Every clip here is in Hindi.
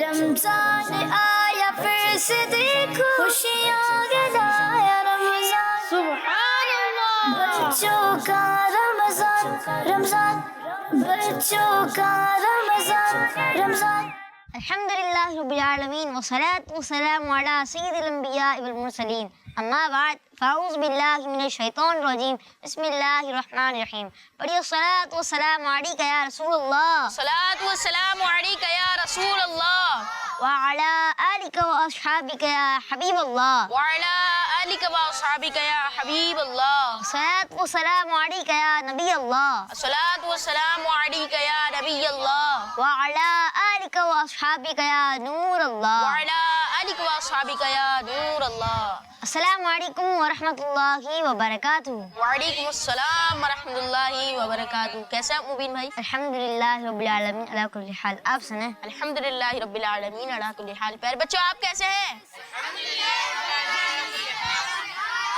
रमजान आया फिर से देखो खुशियाँ गिनाया रमजान सुभान अल्लाह। बच्चों का रमजान रमजान बच्चों का रमजान रमजान। अल्हम्दुलिल्लाह रब्बिल आलमीन वस्सलातु वस्सलामु अला सय्यिदिल अंबिया वल मुरसलीन अम्मा बाद फ़अऊज़ु बिल्लाहि मिनश शैतानिर रजीम बिस्मिल्लाहिर रहमानिर रहीम। पढ़िए सलात व सलाम अलैका या रसूलल्लाह सलात व सलाम अलैका या रसूलल्लाह व अला आलिका व अस्हाबिका या हबीबल्लाह व अला आलिका व अस्हाबिका या हबीबल्लाह। सलात व सलाम अलैका या नबी अल्लाह सलात व सलाम अलैका या नबी अल्लाह व अला आलिका व अस्हाबिका या नूर अल्लाह व अला आलिका व अस्हाबिका या नूर अल्लाह। अस्सलामु अलैकुम व रहमतुल्लाहि व बरकातुहू। वालेकुम अस्सलाम व रहमतुल्लाहि व बरकातुहू। कैसे हैं मुबीन भाई? अल्हम्दुलिल्लाह रब्बिल आलमीन अला कुल्ली हाल। आप सुनाएं? अल्हम्दुलिल्लाह रब्बिल आलमीन अला कुल्ली हाल। प्यारे बच्चों आप कैसे हैं?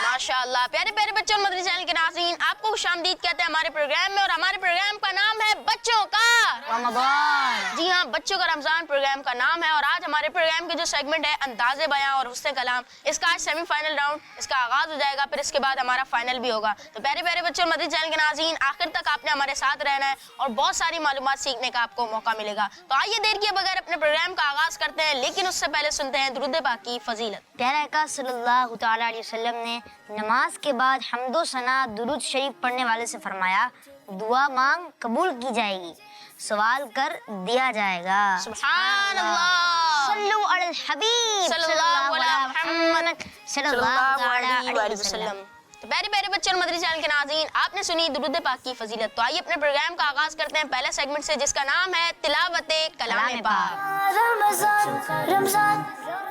माशाअल्लाह। प्यारे प्यारे बच्चों और मदरी चैनल के नाज़रीन आपको खुशामदीद कहते हैं हमारे प्रोग्राम में, और हमारे प्रोग्राम का नाम है बच्चों का रमजान। जी हाँ, बच्चों का रमजान प्रोग्राम का नाम है। और आज हमारे प्रोग्राम के जो सेगमेंट है अंदाज़े बयां और हुस्न कलाम, इसका आज सेमीफाइनल राउंड इसका आगाज हो जाएगा, फिर इसके बाद हमारा फाइनल भी होगा। तो प्यारे प्यारे बच्चों और मदरी चैनल के नाज़रीन आखिर तक आपने हमारे साथ रहना है और बहुत सारी मालूमात सीखने का आपको मौका मिलेगा। तो आइए देर किए बगैर अपने प्रोग्राम का आगाज करते हैं, लेकिन उससे पहले सुनते हैं दुरूद पाक की फजीलत। प्यारे आका सल्लल्लाहु तआला अलैहि वसल्लम ने नमाज के बाद हम्दो सना दुरूद शरीफ पढ़ने वाले से फरमाया, दुआ मांग कबूल की जाएगी, सवाल कर दिया जाएगा। सुभान अल्लाह। सल्लु अलल हबीब सल्लल्लाहु अला मुहम्मद सल्लल्लाहु अलैहि वसल्लम। तो प्यारे प्यारे बच्चे और मदरी चैनल के नाज़रीन आपने सुनी दुरूद पाक की फजीलत। तो आइए अपने प्रोग्राम का आगाज करते हैं पहले सेगमेंट से, जिसका नाम है तिलावते कलाम पाक। रमजान रमजान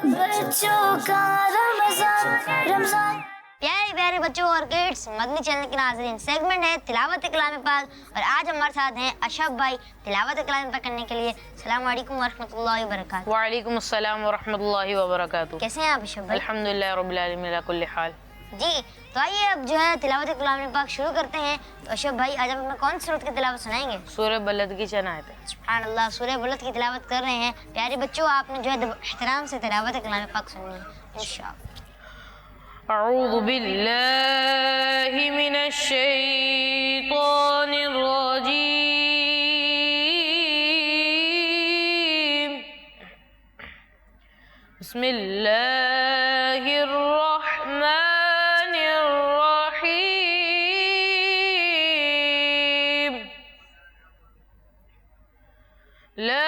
बच्चों का रमजान रमजान। प्यारे प्यारे बच्चों और किड्स, मदनी चैनल के नाज़रीन सेगमेंट है तिलावत कलाम पाक, और आज हमारे साथ हैं अशरफ भाई तिलावत कलाम पाक करने के लिए। अस्सलाम वालेकुम व रहमतुल्लाहि व बरकातुहू। वालेकुम अस्सलाम व रहमतुल्लाहि व बरकातुहू। कैसे हैं आप अशरफ भाई? अल्हम्दुलिल्लाह रब्बिल आलमीन अला कुल्ली हाल। जी, तो आइए अब जो है तिलावत कलाम पाक शुरू करते हैं। तो अशरफ भाई आज आप हमें कौन सी सूरत की तिलावत सुनाएंगे? सूरह बलद की चनायत है। सुभान अल्लाह, सूरह बलद की तिलावत कर रहे हैं। प्यारे बच्चों आपने जो है एहतराम से तिलावत कलाम पाक सुननी है इंशाअल्लाह। अऊज़ु बिल्लाहि मिनश शैतानिर रजीम। बिस्मिल्लाहिर रहमानिर रहीम। ला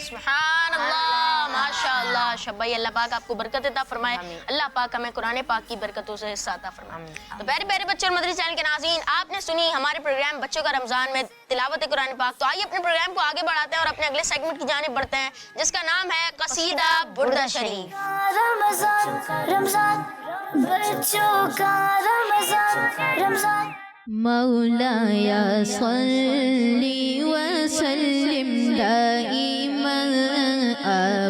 सुभान अल्लाह, माशाअल्लाह। शब भाई अल्लाह पाक आपको बरकत अता फरमाए, अल्लाह पाक हमें कुरान पाक की बरकतों से हिस्सा अता फरमाए। तो प्यारे प्यारे बच्चों और मदरी चैनल के नाज़रीन आपने सुनी हमारे प्रोग्राम बच्चों का रमजान में तिलावत कुरान पाक। तो आइए अपने प्रोग्राम को आगे बढ़ाते हैं और अपने अगले सेगमेंट की जानिब बढ़ते हैं, जिसका नाम है कसीदा बुर्दा शरीफ। रमजान रमजान बच्चों का रमजान रमजान। मौलाया सल्ली व सल्लिम दाई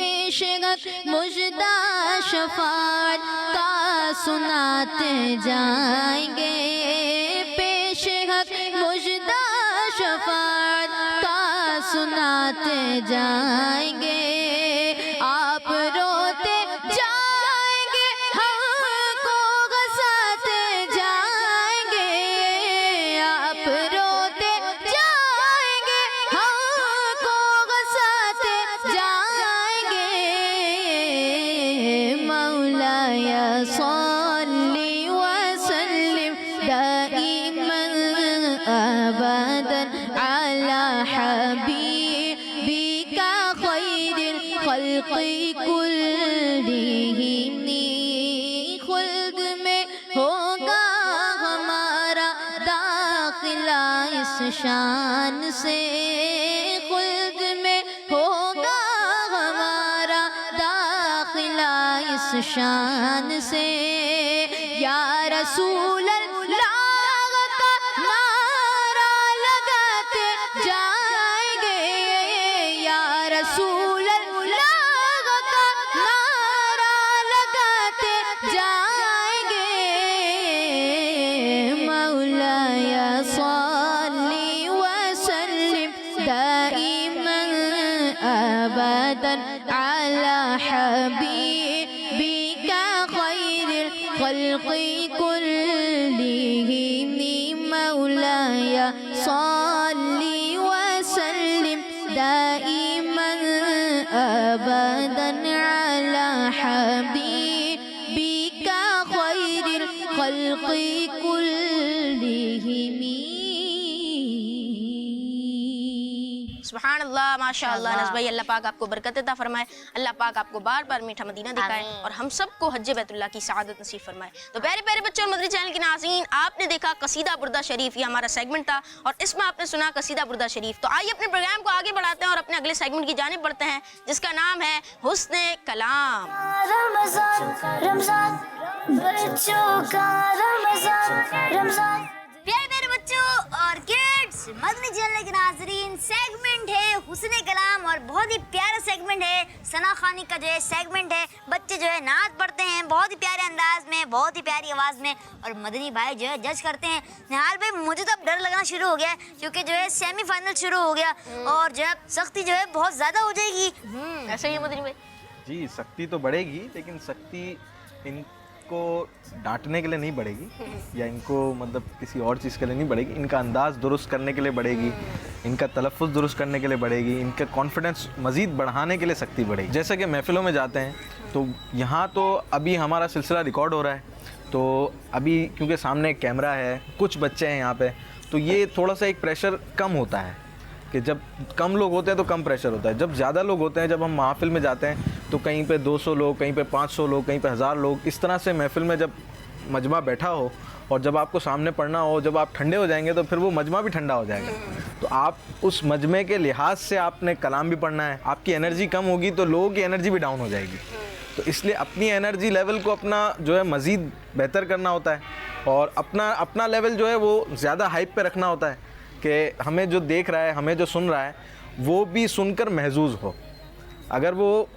पेशगत मुजदा शफात का सुनाते जाएंगे पेशगत मुजदा शफात का सुनाते जाएंगे आप रोते जाएंगे हमको गसाते जाएंगे आप रोते जाएंगे हमको गसाते जाएंगे मौलाय सल्ली वसल्लिम दाइमन अबदन अला हबीबिका खैरिल खल्क़ि कुल्लिहिम खुल्द में होगा हमारा दाखिला इस शान से खुल्द में होगा हमारा दाखिला इस शान से या रसूल अल्लाह का नारा लगाते जाएंगे या रसूल अल्लाह का नारा लगाते जाएंगे मौलाय सल्ली वसल्लिम दाइमन अबदन अला हबीबिका खैरिल खल्क़ि कुल्लिहिम मौलाय सल्ली वसल्लिम दाइमन अबदन अला हबीबिका खैरिल खल्क़ि कुल्लिहिम। सुभान अल्लाह माशाअल्लाह नज़ भाई, अल्लाह पाक आपको बरकत अता फरमाए, अल्लाह पाक आपको बार बार मीठा मदीना दिखाए और हम सबको हज बैतुल्लाह की सआदत नसीब फरमाए। तो प्यारे प्यारे बच्चों और मदरी चैनल के नाज़रीन, आपने देखा कसीदा बुर्दा शरीफ, ये हमारा सेगमेंट था और इसमें आपने सुना कसीदा बुर्दा शरीफ। तो आइए अपने प्रोग्राम को आगे बढ़ाते हैं और अपने अगले सेगमेंट की जानिब बढ़ते हैं जिसका नाम है हुस्ने कलाम। रमजान रमजान बच्चों का रमजान रमजान। प्यारे प्यारे बच्चों और किड्स, मदनी चैनल के नाजरीन, सेगमेंट है हुस्ने कलाम और बहुत ही प्यारा सेगमेंट है। सना खानी का जो है सेगमेंट है, बच्चे जो है नात पढ़ते हैं बहुत ही प्यारे अंदाज में, बहुत ही प्यारी आवाज़ में, और मदनी भाई जो है जज करते हैं। निहाल भाई, मुझे तो अब डर लगना शुरू हो गया क्योंकि जो है सेमीफाइनल शुरू हो गया और जो है सख्ती जो है बहुत ज़्यादा हो जाएगी। ऐसा ही है मदनी भाई? जी, सख्ती तो बढ़ेगी, लेकिन सख्ती इनको डांटने के लिए नहीं बढ़ेगी या इनको मतलब किसी और चीज़ के लिए नहीं बढ़ेगी। इनका अंदाज़ दुरुस्त करने के लिए बढ़ेगी, इनका तलफ़ुज़ दुरुस्त करने के लिए बढ़ेगी, इनका कॉन्फिडेंस मज़ीद बढ़ाने के लिए सख्ती बढ़ेगी। जैसे कि महफ़िलों में जाते हैं तो यहाँ तो अभी हमारा सिलसिला रिकॉर्ड हो रहा है, तो अभी क्योंकि सामने एक कैमरा है, कुछ बच्चे हैं यहाँ पे, तो ये थोड़ा सा एक प्रेशर कम होता है कि जब कम लोग होते हैं तो कम प्रेशर होता है। जब ज़्यादा लोग होते हैं, जब हम महफ़िल में जाते हैं तो कहीं पे 200 लोग, कहीं पे 500 लोग, कहीं पे 1000 लोग, इस तरह से महफ़िल में जब मजमा बैठा हो और जब आपको सामने पढ़ना हो, जब आप ठंडे हो जाएंगे तो फिर वो मजमा भी ठंडा हो जाएगा। तो आप उस मजमे के लिहाज से आपने कलाम भी पढ़ना है। आपकी एनर्जी कम होगी तो लोगों की एनर्जी भी डाउन हो जाएगी, तो इसलिए अपनी एनर्जी लेवल को अपना जो है मज़ीद बेहतर करना होता है और अपना लेवल जो है वो ज़्यादा हाइप पे रखना होता है कि हमें जो देख रहा है, हमें जो सुन रहा है, वो भी सुनकर महजूज़ हो। अगर वो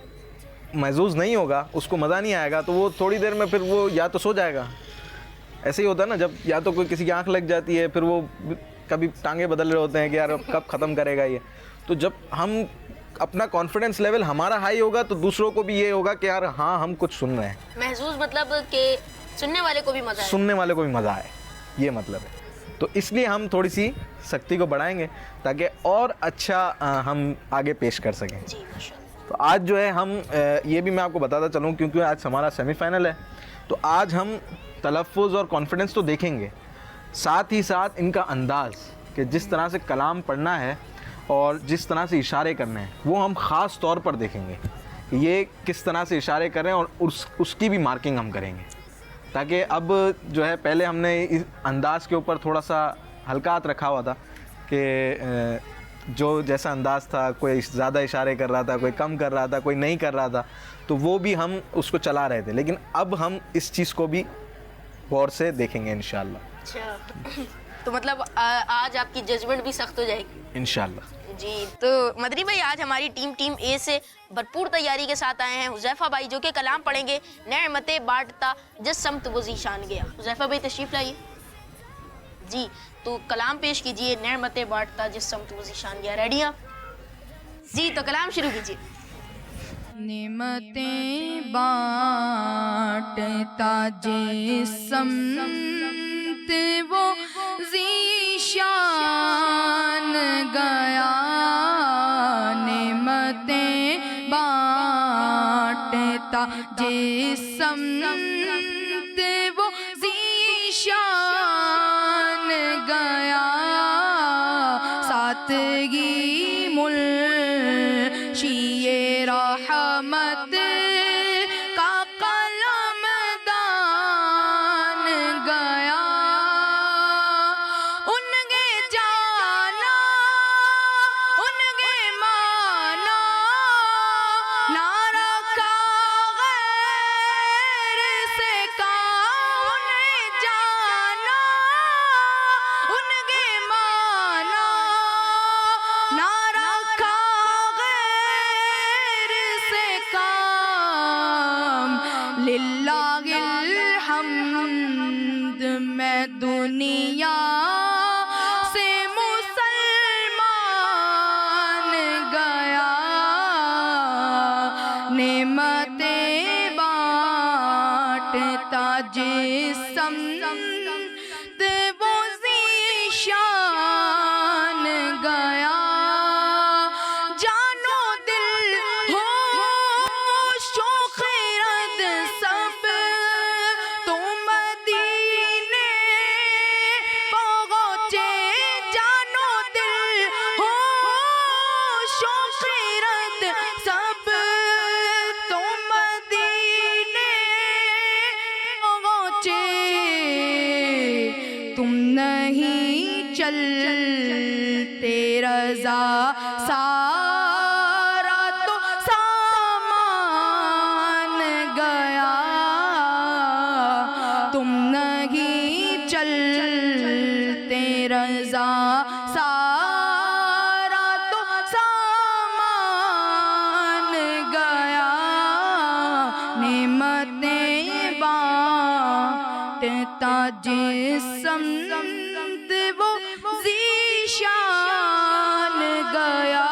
महजूज़ नहीं होगा, उसको मज़ा नहीं आएगा, तो वो थोड़ी देर में फिर वो या तो सो जाएगा। ऐसे ही होता है ना, जब या तो कोई किसी की आँख लग जाती है, फिर वो कभी टांगे बदल रहे होते हैं कि यार कब ख़त्म करेगा ये। तो जब हम अपना कॉन्फिडेंस लेवल हमारा हाई होगा तो दूसरों को भी ये होगा कि यार हाँ, हम कुछ सुन रहे हैं। महजूज मतलब कि सुनने वाले को भी मज़ा आए। सुनने वाले को भी मज़ा आए, ये मतलब है। तो इसलिए हम थोड़ी सी सख्ती को बढ़ाएंगे ताकि और अच्छा हम आगे पेश कर सकें। जी माशाल्लाह। तो आज जो है हम ये भी मैं आपको बताता चलूँ, क्योंकि आज हमारा सेमीफाइनल है, तो आज हम तलफ़ुज़ और कॉन्फिडेंस तो देखेंगे, साथ ही साथ इनका अंदाज़ कि जिस तरह से कलाम पढ़ना है और जिस तरह से इशारे करने हैं वो हम ख़ास तौर पर देखेंगे कि ये किस तरह से इशारे कर रहे हैं, और उसकी भी मार्किंग हम करेंगे, ताकि अब जो है पहले हमने इस अंदाज़ के ऊपर थोड़ा सा हल्का हाथ रखा हुआ था कि जो जैसा अंदाज़ था, कोई ज़्यादा इशारे कर रहा था, कोई कम कर रहा था, कोई नहीं कर रहा था, तो वो भी हम उसको चला रहे थे। लेकिन अब हम इस चीज़ को भी गौर से देखेंगे इंशाल्लाह। अच्छा तो मतलब आज आपकी जजमेंट भी सख्त हो जाएगी इंशाल्लाह। जी। तो मदनी भाई, आज हमारी टीम ए से भरपूर तैयारी के साथ आए हैं हुज़ैफा भाई, जो कि कलाम पढ़ेंगे नेमते बांटता जिस समत वो ज़ीशान गया। हुज़ैफा भाई तशरीफ़ लाइए जी, तो कलाम पेश कीजिए नेमते बांटता जिस समत वो ज़ीशान गया। रेडी आप जी? तो कलाम शुरू कीजिए। नेमतें बांटता जिस्म वो ज़ीशान गया, नेमतें बांटता जिस्म वो ज़ीशान गया, सादगी मुल्शिए रहमत का कलमदान गया, उनके जाना उनके माना ना रखा गैर से का, उन्हें जाना उनके माना ना रखा गैर से काम, लिल्लाहिल हम्द मैं दुनिया से मुसलमान गया, नेमतें बांटता जिस्म वो ज़ीशान गया, जानो दिल हो शौक़ रद सब तो मदीने पहुँचे, जानो दिल हो शौक़ रद सब तो मदीने पहुँचे, तुम नहीं चलते रज़ा सारा तो सामान गया, तुम नहीं चलते रज़ा सारा ताजे समत वो ज़ीशान गया।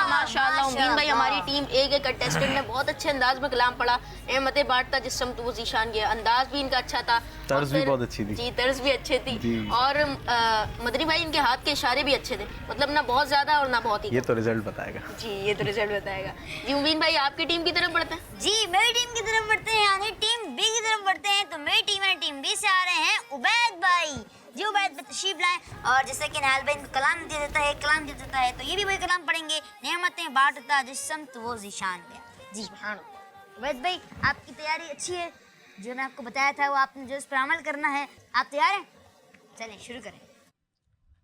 माशाअल्लाह उम्मीद भाई हमारी टीम एक एक कंटेस्टेंट ने बहुत अच्छे अंदाज में कलाम पढ़ा। अहमद बांटता जिस्म तो वो ज़ीशान गया, अंदाज भी इनका अच्छा था, तर्ज भी बहुत अच्छी थी। जी तर्ज भी अच्छी थी और मदनी भाई इनके हाथ के इशारे भी अच्छे थे, मतलब ना बहुत ज्यादा और ना बहुत ही। ये तो रिजल्ट बताएगा। जी ये तो रिजल्ट बताएगा। जी उम्मीद भाई आपकी टीम की तरफ बढ़ते हैं। जी मेरी टीम की तरफ बढ़ते हैं, यानी टीम बी की तरफ बढ़ते हैं। तो मेरी टीम है, टीम बी से आ रहे हैं उबैद भाई। जी उबैद भाई तशरीफ लाएं और जैसे कि नहाल भाई इनको कलाम दे देता है, कलाम दे देता है, तो ये भी वही कलाम पढ़ेंगे, नेमतें बांटता जिस्म तो वो ज़ीशान गया। जी उबैद भाई आपकी तैयारी अच्छी है, जो मैं आपको बताया था वो आपने जो इस पर अमल करना है, आप तैयार हैं? चलें शुरू करें।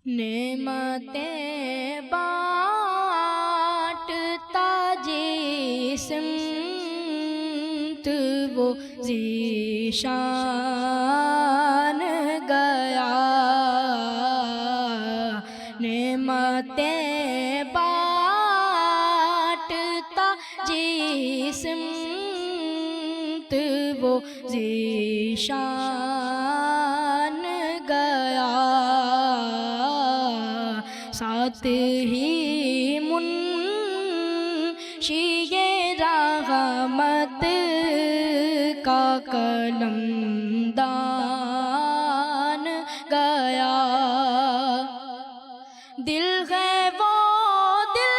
नेमतें बांटता जिस्म तो वो ज़ीशान गया। नेमतें बांटता जिस्म तो वो ज़ीशान गया। साथ ही मुंशिए रहमत का कलमदान गया। दिल है वो दिल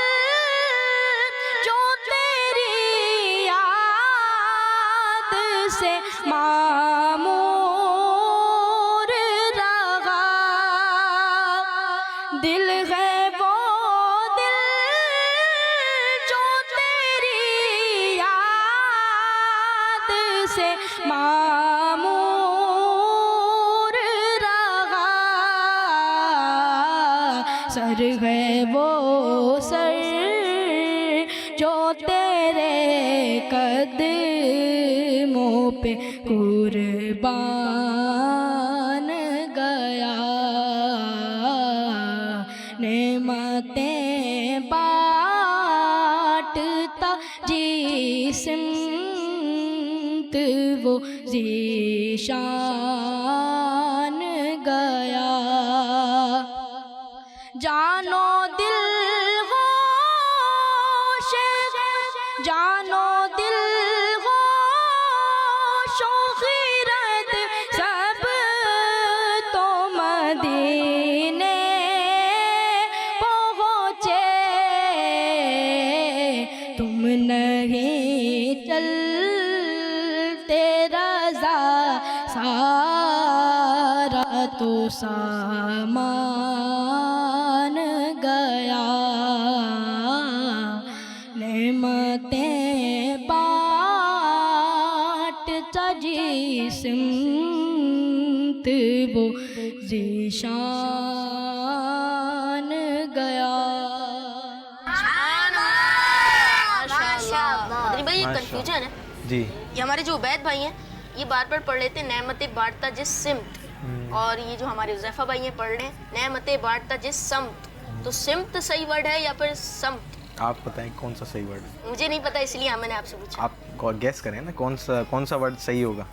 जो तेरी याद से मामूर रहा। दिल है वो दिल जो तेरी याद से मामूर रहा। सर है वो सर जो तेरे कदमों पे कुर्बान गया। नेमतें बांटता जिस्म तो वो ज़ीशान गया। जानो दिल होश, जानो दिल होश खीरत सब तो मदीने पहुँचे। तुम नहीं चलते रज़ा सारा तो सामान गया। नेमतें बांटता जिस्म तो वो ज़ीशान गया। माशाअल्लाह। मदनी भाई ये माशाअल्लाह। कंफ्यूजन है, जी ये हमारे जो उबैद भाई हैं ये बार बार पढ़ लेते हैं नेमतें बांटता जिस सिमत, और ये जो हमारे उज़ैफ़ा भाई हैं पढ़ रहे हैं नेमतें बांटता जिस समत। तो सिमत सही वर्ड है या फिर समत? आप बताएं कौन सा सही वर्ड है। मुझे नहीं पता इसलिए मैंने आपसे पूछा। आप गैस करें ना कौन सा वर्ड सही होगा।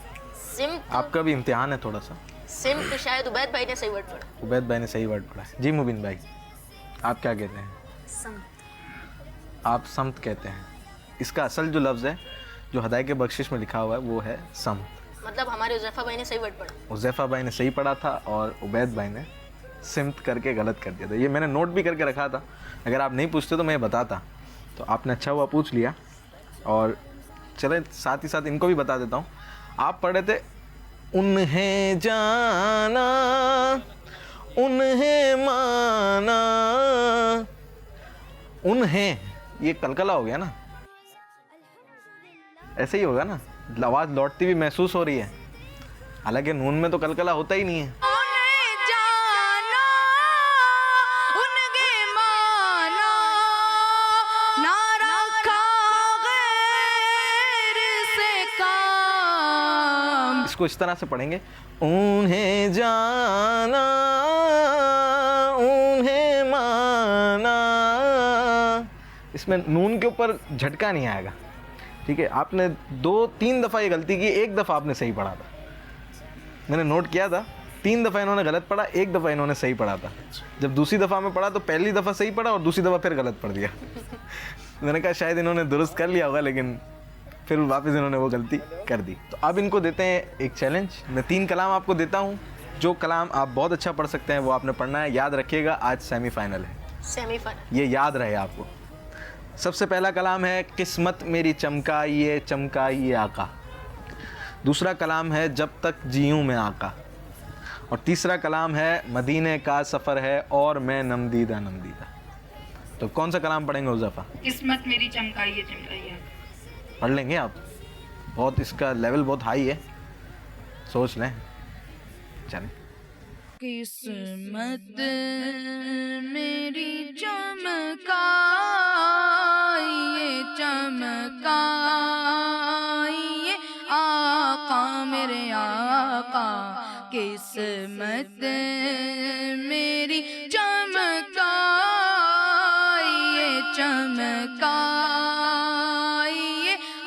सिमत, आपका भी इम्तिहान है थोड़ा सा। सिमत शायद उबैद भाई ने सही वर्ड पढ़ा। उबैद भाई ने सही वर्ड पढ़ा है। जी मुबिन भाई आप क्या कहते हैं? समत। आप समत कहते हैं। इसका असल जो लफ्ज़ है जो हदायत के बख्शिश में लिखा हुआ है वो है समत। मतलब हमारे उज़ैफ़ा भाई ने सही वर्ड पढ़ा। उज़ैफ़ा भाई ने सही पढ़ा था और उबैद भाई ने सिमत करके गलत कर दिया था। ये मैंने नोट भी करके रखा था, अगर आप नहीं पूछते तो मैं बताता। तो आपने अच्छा हुआ पूछ लिया। और चले साथ ही साथ इनको भी बता देता हूँ। आप पढ़े थे उन्हें जाना उन्हें माना। उन्हें ये कलकला हो गया ना, ऐसे ही होगा ना, आवाज़ लौटती भी महसूस हो रही है, हालांकि नून में तो कलकला होता ही नहीं है। उन्हें जाना उनके माना ना रखा गैर से काम। इसको इस तरह से पढ़ेंगे उन्हें जाना उन्हें माना। इसमें नून के ऊपर झटका नहीं आएगा। ठीक है, आपने 2-3 दफ़ा ये गलती की, एक दफ़ा आपने सही पढ़ा था। मैंने नोट किया था 3 दफ़ा इन्होंने गलत पढ़ा, एक दफ़ा इन्होंने सही पढ़ा था। जब दूसरी दफ़ा में पढ़ा तो पहली दफ़ा सही पढ़ा और दूसरी दफ़ा फिर गलत पढ़ दिया। मैंने कहा शायद इन्होंने दुरुस्त कर लिया होगा, लेकिन फिर वापस इन्होंने वो गलती कर दी। तो अब इनको देते हैं एक चैलेंज। मैं 3 कलाम आपको देता हूँ, जो कलाम आप बहुत अच्छा पढ़ सकते हैं वो आपने पढ़ना है। याद रखिएगा आज सेमीफाइनल है, सेमीफाइनल। ये याद रहे आपको। सबसे पहला कलाम है किस्मत मेरी चमकाइए आका। दूसरा कलाम है जब तक जीऊँ मैं आका। और तीसरा कलाम है मदीने का सफ़र है और मैं नमदीदा। तो कौन सा कलाम पढ़ेंगे हुज़ैफा? किस्मत मेरी चमकाइए पढ़ लेंगे आप? बहुत इसका लेवल बहुत हाई है, सोच लें। चलें। किस्मत मेरी चमकाइए आका मेरे आका। किस्मत मेरी चमकाइए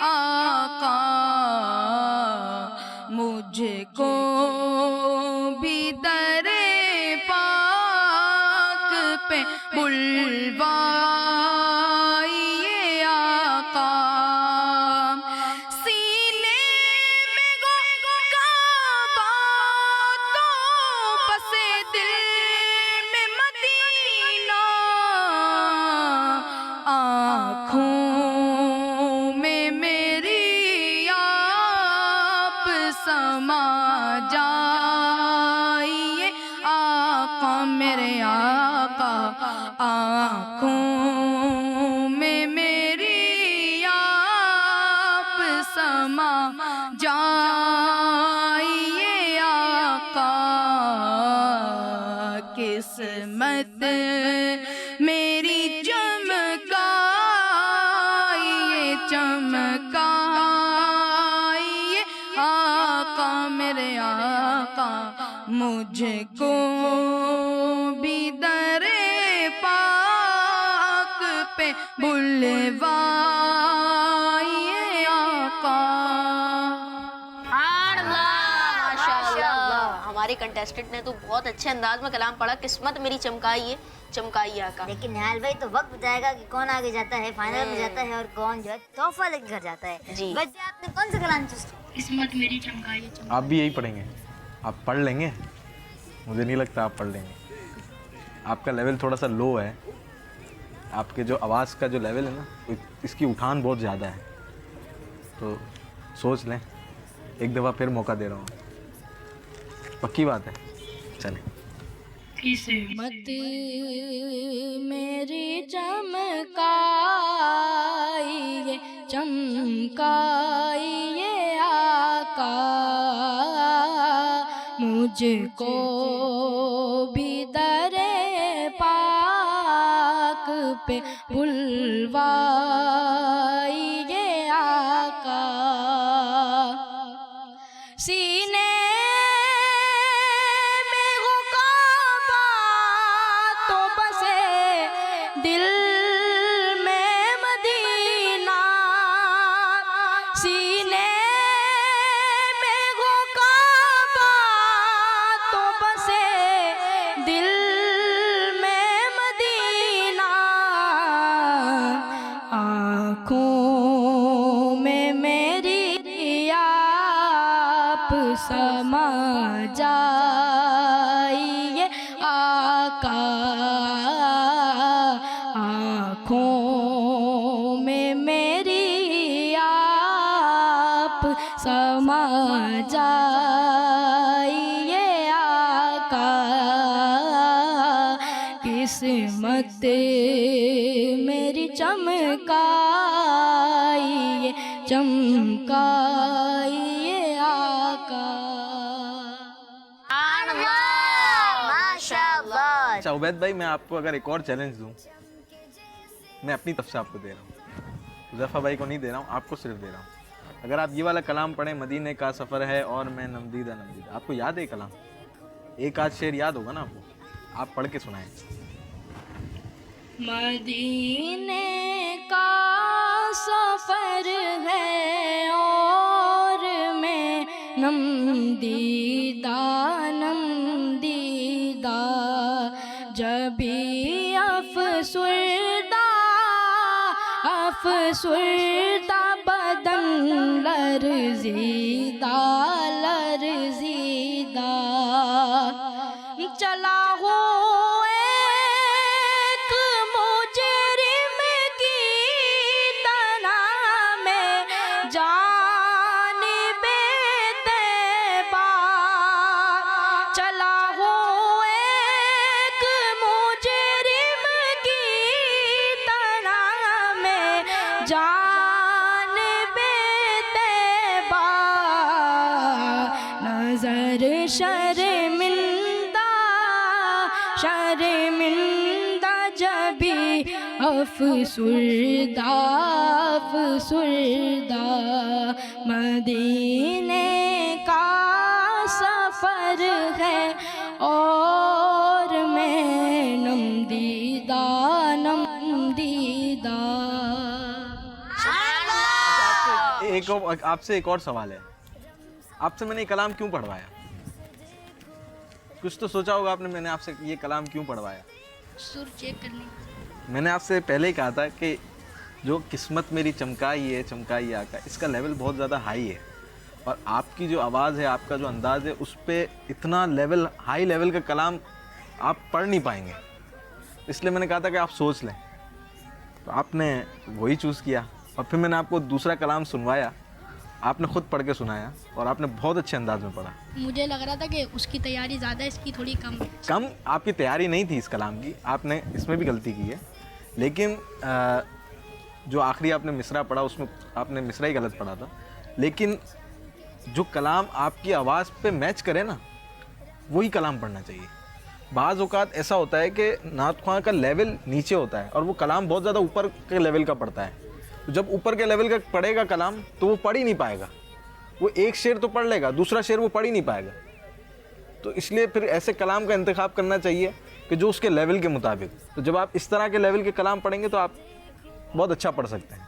आका। मुझको भी दरे पाक पे बुलवाइए आका। सीने में काबा तो बसे दिल में मदीना। आँखों में मेरी आप समा जाइए आका मेरे आका। आँखों में मेरी आप समा जाइए आका। किस्मत मेरी चमकाइए आका मेरे आका। मुझको भी दरे पाक पे बुलवाइए आका। माशाल्लाह, हमारे कंटेस्टेंट ने तो बहुत अच्छे अंदाज में कलाम पढ़ा। किस्मत मेरी चमकाइए आका। लेकिन निहाल भाई तो वक्त बताएगा कि कौन आगे जाता है, फाइनल में जाता है और कौन जो है तोहफा लेकर घर जाता है। जी। वैसे आपने कौन सा कलाम चूज किया? किस्मत मेरी चमकाइए आप भी यही पढ़ेंगे? आप पढ़ लेंगे? मुझे नहीं लगता आप पढ़ लेंगे। आपका लेवल थोड़ा सा लो है, आपके जो आवाज़ का जो लेवल है ना, इसकी उठान बहुत ज़्यादा है। तो सोच लें, एक दफ़ा फिर मौका दे रहा हूँ, पक्की बात है। चलें। किस्मत मेरी चमकाइए आका। मुझको भी दरे पाक पे बुलवाइए आका। सीने में हो काबा तो बसे दिल में मदीना। सीने में हो काबा तो बसे दिल में मदीना। आँखों में मेरी आप समा जाइए आका। आँखों में मेरी आप समा जाइए आका। किस्मत मेरी चमकाइए आका। माशाल्लाह। अच्छा उबैद भाई, मैं आपको अगर एक और चैलेंज दूं, मैं अपनी तरफ से आपको दे रहा हूँ, हुज़ैफा भाई को नहीं दे रहा हूँ, आपको सिर्फ दे रहा हूँ। अगर आप ये वाला कलाम पढ़ें, मदीने का सफ़र है और मैं नमदीदा। आपको याद है कलाम? एक आध शेर याद होगा ना आपको, आप पढ़ के सुनाएं। मदीने का सफर है और मैं नमदीदा नमदीदा जबी अफसुरदा अफसुरदा बदन लरज़ीदा लरज़ीदा चला हो एक मुजरिम की तना में जानिबे तैबा चला हो एक मुजरिम की तना में जानिबे तैबा नजर शर्मिंदा जबी अफसुरदा अफसुरदा मदीने का सफर है और मैं नमदीदा नमदीदा। आपसे एक और सवाल है, आपसे मैंने ये कलाम क्यों पढ़वाया? कुछ तो सोचा होगा आपने, मैंने आपसे ये कलाम क्यों पढ़वाया? सुर चेक करने। मैंने आपसे पहले ही कहा था कि जो किस्मत मेरी चमकाई आका, इसका लेवल बहुत ज़्यादा हाई है और आपकी जो आवाज़ है, आपका जो अंदाज़ है, उस पर इतना लेवल हाई लेवल का कलाम आप पढ़ नहीं पाएंगे। इसलिए मैंने कहा था कि आप सोच लें, तो आपने वही चूज़ किया और फिर मैंने आपको दूसरा कलाम सुनवाया, आपने खुद पढ़ के सुनाया और आपने बहुत अच्छे अंदाज में पढ़ा। मुझे लग रहा था कि उसकी तैयारी ज़्यादा है, इसकी थोड़ी कम। आपकी तैयारी नहीं थी इस कलाम की, आपने इसमें भी गलती की है, लेकिन जो आखिरी आपने मिसरा पढ़ा उसमें आपने मिसरा ही गलत पढ़ा था। लेकिन जो कलाम आपकी आवाज़ पे मैच करे ना, वही कलाम पढ़ना चाहिए। बाज़ औक़ात ऐसा होता है कि नात ख़्वां का लेवल नीचे होता है और वो कलाम बहुत ज़्यादा ऊपर के लेवल का पढ़ता है। तो जब ऊपर के लेवल का पढ़ेगा कलाम तो वो पढ़ ही नहीं पाएगा, वो एक शेर तो पढ़ लेगा, दूसरा शेर वो पढ़ ही नहीं पाएगा। तो इसलिए फिर ऐसे कलाम का इंतखाब करना चाहिए कि जो उसके लेवल के मुताबिक। तो जब आप इस तरह के लेवल के कलाम पढ़ेंगे तो आप बहुत अच्छा पढ़ सकते हैं,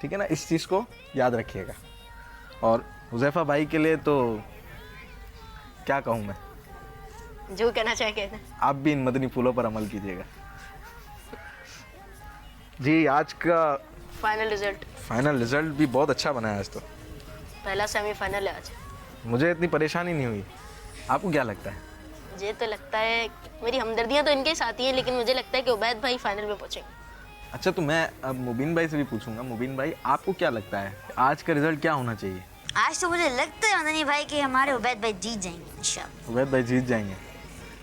ठीक है ना? इस चीज़ को याद रखिएगा। और हुज़ैफा भाई के लिए तो क्या कहूँ मैं, जो कहना चाहे कहते हैं। आप भी इन मदनी फूलों पर अमल कीजिएगा। जी, आज का फाइनल रिजल्ट भी बहुत अच्छा बना है आज तो। पहला सेमीफाइनल है आज। मुझे इतनी परेशानी नहीं हुई, आपको क्या लगता है? मुझे तो लगता है, मेरी हमदर्दियाँ तो इनके साथ ही हैं, लेकिन मुझे लगता है कि उबैद भाई फाइनल में पहुँचेंगे। अच्छा, तो मैं अब मुबीन भाई से भी पूछूंगा। मुबीन भाई, आपको क्या लगता है आज का रिजल्ट क्या होना चाहिए? आज तो मुझे लगता है मदनी भाई कि हमारे उबैद भाई जीत जाएंगे इंशाल्लाह। उबैद भाई जीत जाएंगे,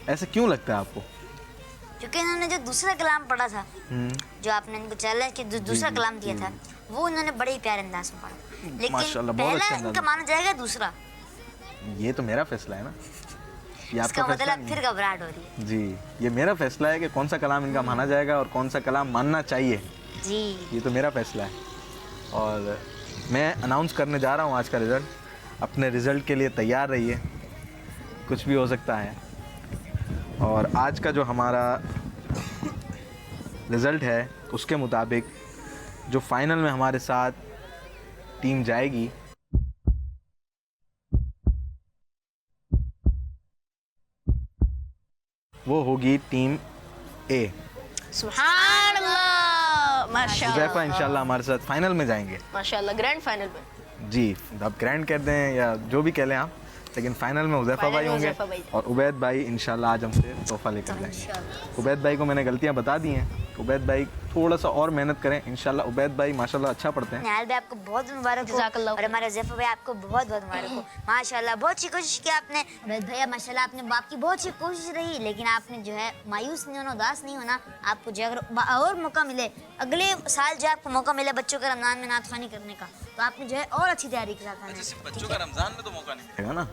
ऐसा क्यों लगता है आपको? क्योंकि इन्होंने जो दूसरा कलाम पढ़ा था, जो आपने इनको चैलेंज के दूसरा कलाम दिया था, वो उन्होंने बड़े ही प्यारे अंदाज में पढ़ा। लेकिन माशाल्लाह, बहुत पहला अच्छा अंदाज इनका माना जाएगा, दूसरा ये तो मेरा फैसला है ना, ये इसका आपका फैसला मतलब फिर घबराहट हो रही है। जी, ये मेरा फैसला है कि कौन सा कलाम इनका माना जाएगा और कौन सा कलाम मानना चाहिए। जी, ये तो मेरा फैसला है और मैं अनाउंस करने जा रहा हूँ आज का रिज़ल्ट। अपने रिज़ल्ट के लिए तैयार रहिए, कुछ भी हो सकता है। और आज का जो हमारा रिज़ल्ट है उसके मुताबिक जो फाइनल में हमारे साथ टीम जाएगी वो होगी टीम ए। सुभान अल्लाह, माशाल्लाह। हुज़ैफा इंशाल्लाह हमारे साथ फाइनल में जाएंगे, माशाल्लाह, ग्रैंड फाइनल में। जी, आप ग्रैंड कर दें या जो भी कह लें आप, लेकिन फाइनल में हुज़ैफा भाई होंगे और उबैद भाई इंशाल्लाह आज हमसे तोहफा लेकर जाएंगे। उबैद भाई को मैंने गलतियां बता दी हैं, उबैद भाई थोड़ा सा और मेहनत करें इंशाल्लाह। उबैद भाई माशाल्लाह अच्छा पढ़ते हैं। निहाल भाई आपको बहुत मुबारक हो और हमारे हुज़ैफा भाई आपको बहुत बहुत मुबारक हो। माशाल्लाह बहुत अच्छी कोशिश की आपने भैया, माशाल्लाह आपने आपकी बहुत अच्छी कोशिश रही, लेकिन आपने जो है मायूस नहीं होना, उदास नहीं होना। आपको जो अगर और मौका मिले, अगले साल जो आपको मौका मिले बच्चों के रमज़ान में नात ख़वानी करने का, तो आपने जो है और अच्छी तैयारी के साथ आना है। बच्चों का रमज़ान में तो मौका नहीं मिलेगा ना,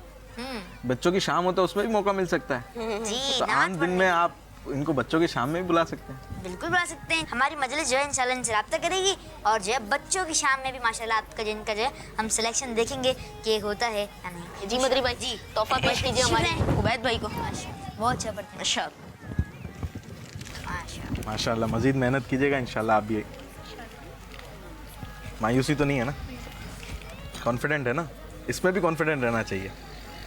बच्चों की शाम होता है उसमें भी मौका मिल सकता है। जी, तो आम दिन में आप इनको बच्चों की शाम में भी बुला सकते हैं। बिल्कुल बुला सकते हैं। हमारी मजलिस जो है इंशाल्लाह इनसे रब्ता करेगी और जो है बच्चों की शाम में भी माशाल्लाह आपका जिनका जो है हम सिलेक्शन देखेंगे कि होता है या नहीं। जी मदरी भाई, जी तोहफा पेश कीजिए हमारे उबैद भाई को। बहुत अच्छा पढ़ते हैं माशाल्लाह। माशाल्लाह, मज़ीद मेहनत कीजिएगा इंशाल्लाह आप भी। मायूसी तो नहीं है ना? कॉन्फिडेंट है ना? इसमें भी कॉन्फिडेंट रहना चाहिए।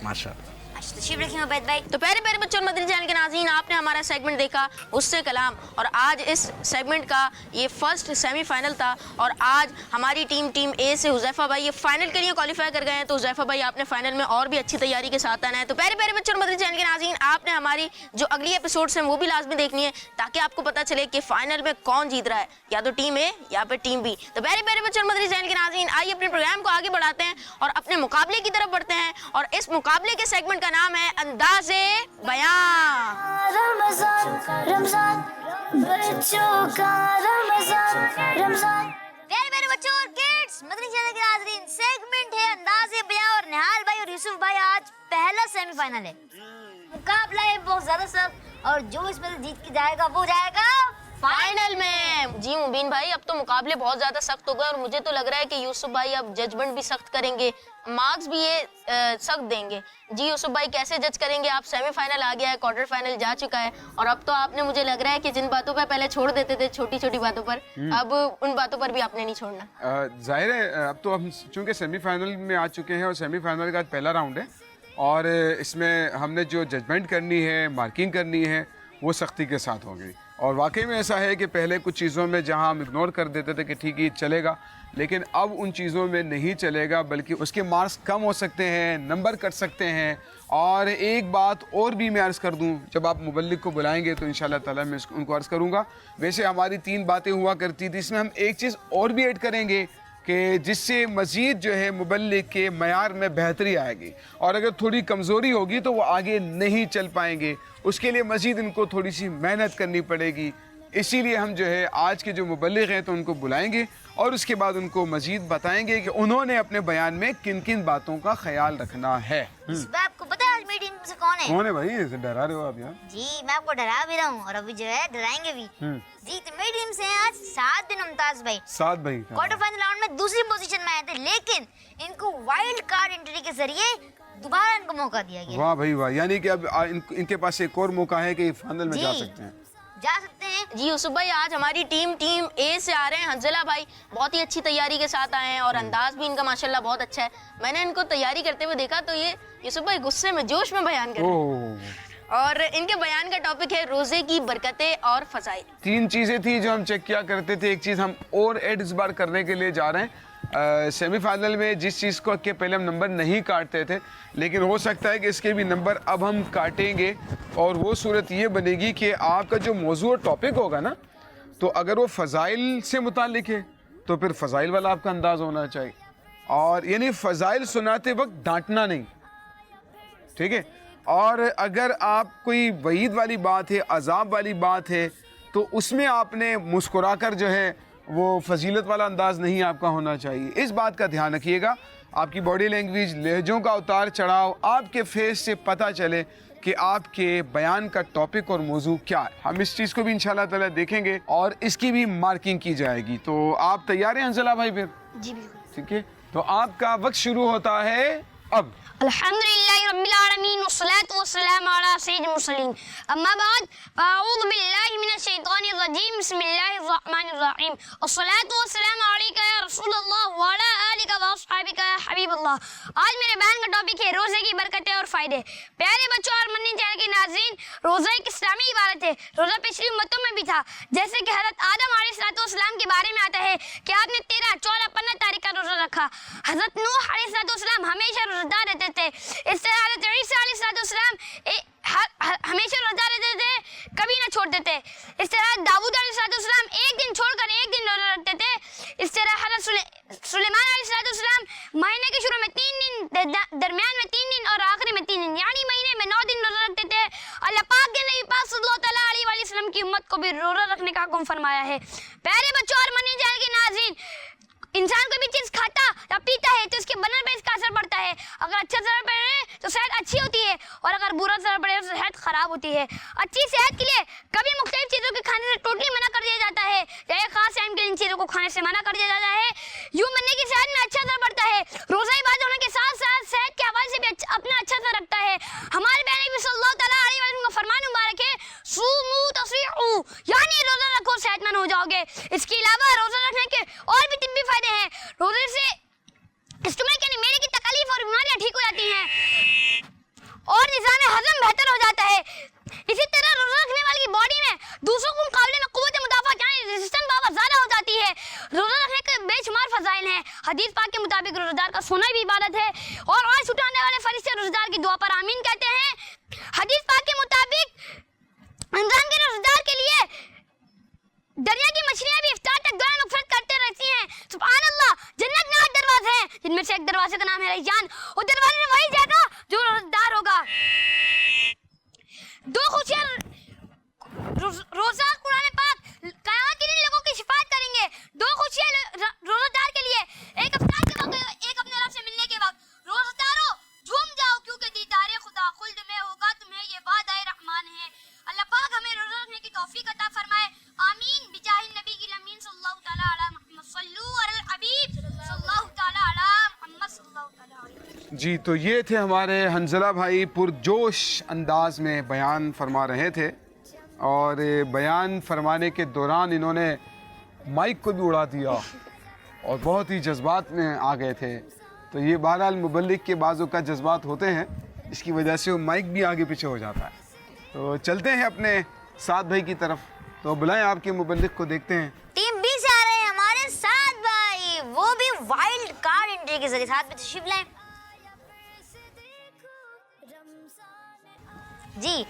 माशाल्लाह। तशरीफ रखिए उबैद भाई। तो प्यारे प्यारे बच्चों और मदनी चैनल के नाज़रीन, आपने हमारा सेगमेंट देखा उससे कलाम, और आज इस सेगमेंट का ये फर्स्ट सेमीफाइनल था। और आज हमारी टीम ए से हुज़ैफा भाई ये फाइनल के लिए क्वालिफाई कर गए हैं। तो हुज़ैफा भाई आपने फाइनल में और भी अच्छी तैयारी के साथ आना है। तो प्यारे प्यारे बच्चों और मदनी चैनल के नाज़रीन, आपने हमारी जो अगली एपिसोड्स हैं वो भी लाजमी देखनी है, ताकि आपको पता चले कि फाइनल में कौन जीत रहा है, या तो टीम ए या फिर टीम बी। तो प्यारे प्यारे बच्चों और मदनी चैनल के नाज़रीन, आइए अपने प्रोग्राम को आगे बढ़ाते हैं और अपने मुकाबले की तरफ बढ़ते हैं। और इस मुकाबले के सेगमेंट का नाम है अंदाज़े बयां। रमजान रमजान बच्चों का रमजान रमजान। प्यारे प्यारे बच्चों और किड्स, मदनी चैनल के नाज़रीन, सेगमेंट है अंदाज़े बयां और निहाल भाई और यूसुफ भाई आज पहला सेमीफाइनल है। मुकाबला है बहुत ज्यादा सख्त और जो इसमें जीत के जाएगा वो जाएगा फाइनल में। जी मुबीन भाई, अब तो मुकाबले बहुत ज्यादा सख्त हो गए और मुझे तो लग रहा है कि यूसुफ भाई अब जजमेंट भी सख्त करेंगे, मार्क्स भी ये सख्त देंगे। जी यूसुफ भाई, कैसे जज करेंगे? आप सेमीफाइनल आ गया है, क्वार्टर फाइनल जा चुका है, और अब तो आपने, मुझे लग रहा है कि जिन बातों पर पहले छोड़ देते थे, छोटी छोटी बातों पर, अब उन बातों पर भी आपने नहीं छोड़ना। जाहिर है अब तो हम चूंकि सेमीफाइनल में आ चुके हैं और सेमीफाइनल का पहला राउंड है, और इसमें हमने जो जजमेंट करनी है, मार्किंग करनी है, वो सख्ती के साथ होगी। और वाकई में ऐसा है कि पहले कुछ चीज़ों में जहां हम इग्नोर कर देते थे कि ठीक है चलेगा, लेकिन अब उन चीज़ों में नहीं चलेगा, बल्कि उसके मार्क्स कम हो सकते हैं, नंबर कट सकते हैं। और एक बात और भी मैं अर्ज़ कर दूं, जब आप मुबल्लिग को बुलाएंगे तो इंशाल्लाह ताला मैं उनको अर्ज़ करूंगा। वैसे हमारी 3 बातें हुआ करती थी, इसमें हम एक चीज़ और भी ऐड करेंगे कि जिससे मज़ीद जो है मुबल्लिग के मयार में बेहतरी आएगी, और अगर थोड़ी कमज़ोरी होगी तो वो आगे नहीं चल पाएंगे। उसके लिए मज़ीद इनको थोड़ी सी मेहनत करनी पड़ेगी। इसीलिए हम जो है आज के जो मुबल्लिग हैं तो उनको बुलाएंगे और उसके बाद उनको मज़ीद बताएंगे कि उन्होंने अपने बयान में किन किन बातों का ख्याल रखना है। आपको पता है आज मेरी टीम से कौन है? कौन है भाई? ऐसे डरा रहे हो आप यार? जी मैं आपको डरा भी रहा हूँ और अभी जो है डराएंगे भी। जी तो मेरी टीम से हैं आज 7 दिन मुमताज भाई। 7 भाई क्वार्टर फाइनल राउंड में दूसरी पोजीशन में आए थे, लेकिन इनको वाइल्ड कार्ड एंट्री के जरिए दोबारा इनको मौका दिया गया। वाह भाई वाह, यानी कि अब इनके पास एक और मौका है कि फाइनल में जा सकते हैं। जी यूसुफ भाई, आज हमारी टीम ए से आ रहे हैं हंजला भाई, बहुत ही अच्छी तैयारी के साथ आए हैं और अंदाज भी इनका माशाल्लाह बहुत अच्छा है। मैंने इनको तैयारी करते हुए देखा तो ये यूसुफ भाई गुस्से में, जोश में बयान कर रहे हैं, और इनके बयान का टॉपिक है रोजे की बरकतें और फजाइल। 3 चीजें थी जो हम चेक किया करते थे, एक चीज हम और ऐड इस बार करने के लिए जा रहे हैं। सेमीफाइनल में जिस चीज़ को के पहले हम नंबर नहीं काटते थे, लेकिन हो सकता है कि इसके भी नंबर अब हम काटेंगे, और वो सूरत ये बनेगी कि आपका जो मौजू और टॉपिक होगा ना, तो अगर वो फ़ज़ाइल से मुतालिक है तो फिर फ़ज़ाइल वाला आपका अंदाज़ होना चाहिए, और यानी फ़ज़ाइल सुनाते वक्त डांटना नहीं, ठीक है। और अगर आप कोई वईद वाली बात है, अजाब वाली बात है, तो उसमें आपने मुस्कुराकर जो है वो फजीलत वाला अंदाज नहीं आपका होना चाहिए। इस बात का ध्यान रखिएगा। आपकी बॉडी लैंग्वेज, लहजों का उतार चढ़ाव, आपके फेस से पता चले कि आपके बयान का टॉपिक और मौजू क्या है। हम इस चीज़ को भी इंशाल्लाह ताला देखेंगे और इसकी भी मार्किंग की जाएगी। तो आप तैयार हैं हंजला भाई? फिर जी बिल्कुल ठीक है, तो आपका वक्त शुरू होता है अब। अल्हम्दुलिल्लाहि रब्बिल आलमीन वस्सलातु वस्सलामु अला सय्यिदिल मुरसलीन, अम्मा बाद अऊज़ु बिल्लाहि मिनश शैतानिर रजीम, बिस्मिल्लाहिर रहमानिर रहीम, वस्सलातु वस्सलामु अलैका या रसूलल्लाह व अला आलिका व अस्हाबिका या हबीबल्लाह। आज मेरे बयान का टॉपिक है रोज़े की बरकतें और फ़ायदे। प्यारे बच्चों और मदनी चैनल के नाज़रीन, रोज़ा एक इस्लामी इबादत है। रोज़ा पिछली उम्मतों में भी था, जैसे कि हज़रत आदम अलैहिस्सलाम के बारे में आता है कि आपने 13, 14, 15 तारीख का रोज़ा रखा। हज़रत नूह अलैहिस्सलाम हमेशा रोज़ादार रहते थे। इस तरह हज़रत ईसा अलैहिस्सलाम हमेशा रोज़ा रहते थे, कभी ना छोड़ते थे। इस तरह दाऊद अलैहिस्सलाम एक दिन छोड़कर एक दिन रोज़ा रखते थे। इस तरह हज़रत सुलेमान अलैहिस्सलाम महीने के शुरू में 3 दिन, दरमियान में 3 दिन और आखिरी में 3 दिन, यानी महीने में 9 दिन रोज़ा रखते थे। अल्लाह पाक के नबी पाक सल्लल्लाहु अलैहि वसल्लम की उम्मत को भी रोज़ा रखने का हुक्म फरमाया है। प्यारे बच्चों और मदनी चैनल के नाज़रीन, इंसान कोई भी चीज़ खाता या पीता है तो इसके बनने पर इसका असर पड़ता है। अगर अच्छा असर पड़े तो सेहत अच्छी होती है, और अगर बुरा असर पड़े तो सेहत खराब होती है। अच्छी सेहत के लिए कभी मुख्तलिफ चीज़ों के खाने से टोटली मना कर दिया जाता है, या एक खास टाइम के लिए इन चीज़ों को खाने से मना कर दिया जाता है। यूँ बनने की सेहत में अच्छा असर पड़ता है। रोज़ा इबादत होने के साथ साथ सेहत के हवाले से भी अपना अच्छा असर रखता है। हमारे नबी सल्लल्लाहु अलैहि वसल्लम का फरमान मुबारक है, सूमू तस्वीहू, यानी रोज़ा रखो सेहतमंद हो जाओगे। इसके अलावा रोज़ा रखने के और भी तिब्बी फायदे हैं। हदीस पाक के मुताबिक रोज़ादार का सोना भी इबादत है और आज उठाने वाले फरिश्ते रोज़ादार की दुआ पर आमीन कहते हैं। हदीस पाक के मुताबिक रमज़ान के रोज़ादार के लिए दरिया की मछलियां भी इफ्तार तक दुआ मग़फ़िरत करते रहती हैं। सुभान अल्लाह, जन्नत में 8 दरवाजे हैं जिनमें से एक दरवाजे का नाम है रैयान। वो दरवाजे में वही जाएगा जो रोज़ादार होगा। दो खुशियां रोज़ा कुरान पाक क़यामत के दिन लोगों की शिफात करेंगे। दो खुशियां रोज़ादार के लिए, एक इफ्तार के वक्त, एक अपने रब से मिलने के वक्त। रोज़ादारों झूम जाओ क्योंकि दीदारे खुदा खुल्द में होगा, तुम्हें ये वादा रहमान है। अल्लाह पाक हमें रोज़ा रखने की तौफीक अता फरमाए, आमीन। बिजाहिन नबी की अमीन सल्लल्लाहु तआला अला मुहम्मद सल्लू अलल हबीब सल्लल्लाहु तआला अला मुहम्मद सल्लल्लाहु तआला अलैहि। जी, तो ये थे हमारे हंज़ला भाई पुरजोश अंदाज में बयान फरमा रहे थे और बयान फरमाने के दौरान इन्होंने माइक को भी उड़ा दिया और बहुत ही जज्बात में आ गए थे। तो ये बहरहाल मुबल्लिग के बाज़ों का जज्बात होते हैं, इसकी वजह से वो माइक भी आगे पीछे हो जाता है। तो चलते हैं अपने साद भाई की तरफ, तो बुलाएं आपके मुबल्लिग को, देखते हैं। टीम बी से आ रहे हैं हमारे साथ भाई, वो भी वाइल्ड कार्ड एंट्री के जरिए। साथ में तशरीफ लाएं जी।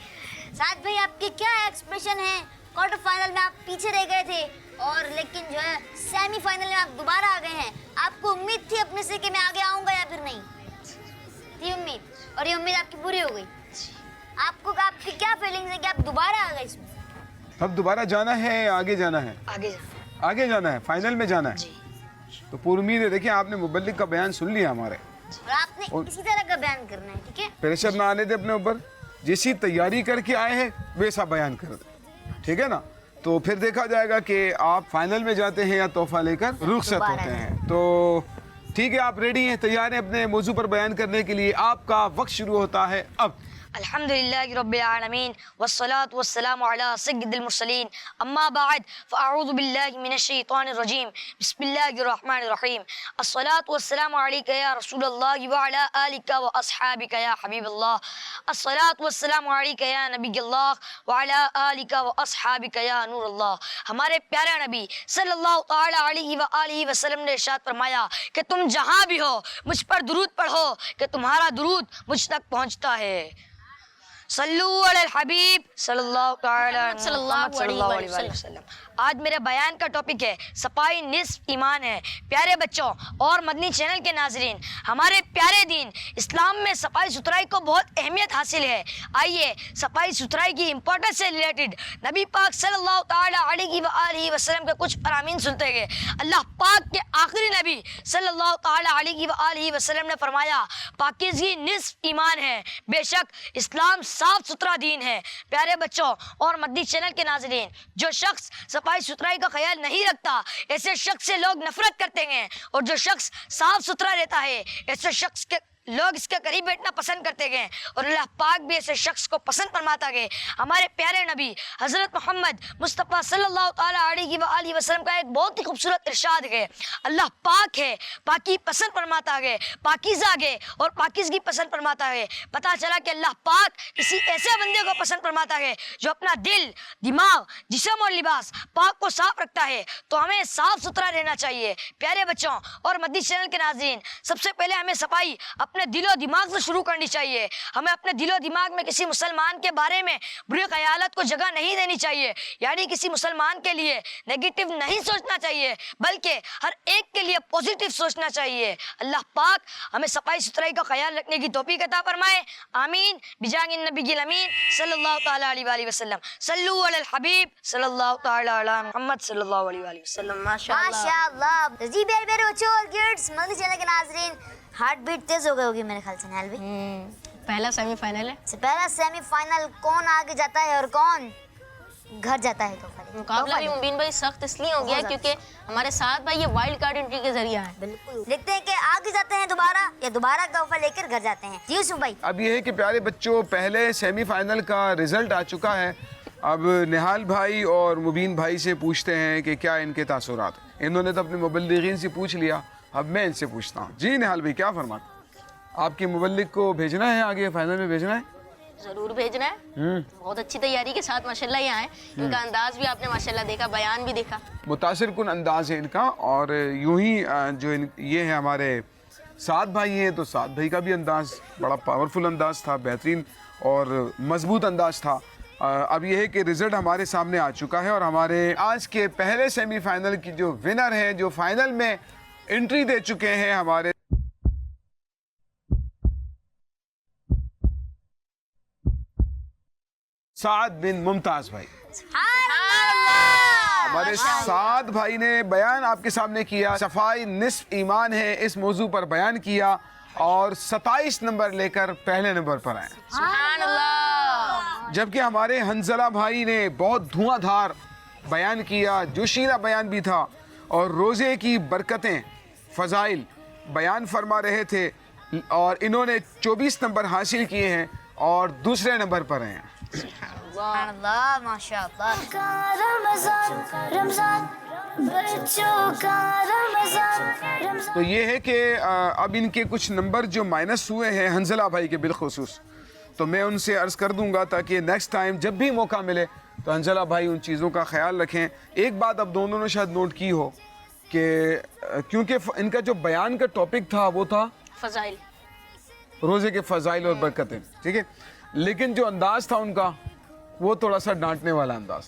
साथ भाई, आपके क्या एक्सप्रेशन है? क्वार्टर फाइनल में आप पीछे रह गए थे और लेकिन जो है सेमीफाइनल में आप दोबारा आ गए हैं। आपको उम्मीद थी अपने से कि मैं आगे आऊंगा या फिर नहीं? थी उम्मीद, और ये उम्मीद आपकी पूरी हो गई। आपको आपकी क्या फीलिंग्स है कि आप दोबारा आ गए इसमें? अब दोबारा जाना है या आगे जाना है? आगे जाना है, फाइनल में जाना है। तो पूरी उम्मीद है। देखिए, आपने मुबल्लिग का बयान सुन लिया हमारे, और आपने इसी तरह का बयान करना है, ठीक है? प्रेशर ना आने दे अपने ऊपर, जैसी तैयारी करके आए हैं वैसा बयान कर दे, ठीक है ना? तो फिर देखा जाएगा कि आप फाइनल में जाते हैं या तोहफा लेकर रुखसत होते हैं। तो ठीक है, आप रेडी हैं, तैयार हैं अपने मौजू पर बयान करने के लिए? आपका वक्त शुरू होता है अब। अल्हम्दुलिल्लाहि रब्बिल आलमीन वस्सलातु वस्सलामु अला सय्यिदिल मुरसलीन अम्मा बाद फ़अऊज़ु बिल्लाहि मिनश शैतानिर रजीम बिस्मिल्लाहिर रहमानिर रहीम अस्सलातु वस्सलामु अलैका या रसूलल्लाह व अला आलिका व अस्हाबिका या हबीबल्लाह अस्सलातु वस्सलामु अलैका या नबीयल्लाह व अला आलिका व अस्हाबिका या नूरल्लाह। हमारे प्यारे नबी सल्लल्लाहु तआला अलैहि व आलिहि वसल्लम ने इरशाद फरमाया कि तुम जहाँ भी हो मुझ पर दुरूद पढ़ो कि तुम्हारा दुरूद मुझ तक पहुँचता है। सल्लू अलल हबीब सल्लल्लाहु अलैहि वसल्लम। आज मेरे बयान का टॉपिक है सफाई निस्फ ईमान है। प्यारे बच्चों और मदनी चैनल के नाजरीन, हमारे प्यारे दीन इस्लाम में सफाई सुथराई को बहुत अहमियत हासिल है। आइए सफाई सुथराई की इम्पोर्टेंस से रिलेटेड नबी पाक सल्लल्लाहु तआला अलैहि वसल्लम के कुछ फरामीन सुनते गए। अल्लाह पाक के आखिरी नबी सल्लल्लाहु तआला अलैहि वसल्लम ने फरमाया, पाकीज़गी निस्फ ईमान है। बेशक इस्लाम साफ सुथरा दीन है। प्यारे बच्चों और मदनी चैनल के नाजरीन, जो शख्स सफाई सुथराई का ख्याल नहीं रखता ऐसे शख्स से लोग नफरत करते हैं, और जो शख्स साफ सुथरा रहता है ऐसे शख्स के लोग इसके करीब बैठना पसंद करते गए, और अल्लाह पाक भी ऐसे शख्स को पसंद फरमाता गए। हमारे प्यारे नबी हज़रत मोहम्मद मुस्तफ़ा सल्लल्लाहु तआला अलैहि वसल्लम का एक बहुत ही खूबसूरत इरशाद है। अल्लाह पाक है, पाकी पसंद फरमाता है, पाकीज़ा है और पाकीज़गी पसंद फरमाता है। पता चला कि अल्लाह पाक किसी ऐसे बंदे को पसंद फरमाता है जो अपना दिल, दिमाग, जिस्म और लिबास पाक को साफ रखता है। तो हमें साफ सुथरा रहना चाहिए। प्यारे बच्चों और मदनी चैनल के नाज़रीन, सबसे पहले हमें सफाई अपने दिलो दिमाग से शुरू करनी चाहिए। हमें अपने दिलो दिमाग में किसी मुसलमान के बारे में बुरे ख्यालात को जगह नहीं देनी चाहिए, यानी किसी मुसलमान के लिए नेगेटिव नहीं सोचना चाहिए, बल्कि हर एक के लिए पॉजिटिव सोचना चाहिए। अल्लाह पाक हमें सफाई सुथराई का ख्याल रखने की तौफीक अता फरमाए, आमीन। बिजागिन नबीगिल अमीन सल्लल्लाहु तआला अलैहि वसल्लम। सल्लू अलल हबीब सल्लल्लाहु तआला अला मुहम्मद सल्लल्लाहु अलैहि वसल्लम। माशाअल्लाह। जी मेरे बच्चों और किड्स, मदनी चैनल के नाज़रीन, हार्ट बीट तेज हो गई होगी मेरे ख्याल से नहल भी। पहला सेमीफाइनल है। पहला सेमीफाइनल, कौन आगे जाता है और कौन घर जाता है? तो मुकाबला भी मुबीन भाई सख्त इसलिए हो गया क्योंकि हमारे साथ भाई ये वाइल्ड कार्ड एंट्री के जरिए है। बिल्कुल। देखते हैं कि आगे जाते हैं दोबारा या दोबारा तोहफा लेकर घर जाते हैं। जी यूसुफ भाई। अब ये है कि प्यारे बच्चों, पहले सेमीफाइनल का रिजल्ट आ चुका है। अब निहाल भाई और मुबीन भाई से पूछते हैं कि क्या इनके तासुरात। इन्होंने तो अपने मुबल्लिगीन से पूछ लिया, अब मैं इनसे पूछता हूँ। जी निहाल भाई, क्या फरमाते? आपके मुबल्लिग को भेजना है आगे फाइनल में भेजना है? जरूर भेजना है। बहुत अच्छी तैयारी के साथ माशाल्लाह यहाँ है। इनका अंदाज भी आपने माशाल्लाह देखा, बयान भी देखा। मुतासिर कुन अंदाज है इनका। और यूं ही ये है हमारे साद भाई हैं, तो साद भाई का भी अंदाज बड़ा पावरफुल अंदाज था, बेहतरीन और मजबूत अंदाज था। अब यह है कि रिजल्ट हमारे सामने आ चुका है और हमारे आज के पहले सेमीफाइनल की जो विनर हैं, जो फाइनल में एंट्री दे चुके हैं, हमारे साद बिन मुमताज भाई। हमारे साद भाई ने बयान आपके सामने किया, सफाई निस्फ ईमान है, इस मौजू पर बयान किया और 27 नंबर लेकर पहले नंबर पर आए। सुभान अल्लाह। जबकि हमारे हंजला भाई ने बहुत धुआंधार बयान किया, जोशीला बयान भी था और रोज़े की बरकतें फ़ज़ाइल बयान फरमा रहे थे और इन्होंने 24 नंबर हासिल किए हैं और दूसरे नंबर पर हैं। अल्लाह माशाअल्लाह का रमजान रमजान बच्चों का रमजान। तो ये है कि अब इनके कुछ नंबर जो माइनस हुए हैं हंजला भाई के बिलखुसूस, तो मैं उनसे अर्ज़ कर दूंगा ताकि नेक्स्ट टाइम जब भी मौका मिले तो हंजला भाई उन चीज़ों का ख्याल रखें। एक बात अब दोनों ने शायद नोट की हो कि क्योंकि इनका जो बयान का टॉपिक था वो था फजाइल, रोज़े के फ़ज़ाइल और बरकतें, ठीक है, लेकिन जो अंदाज़ था उनका वो थोड़ा सा डांटने वाला अंदाज।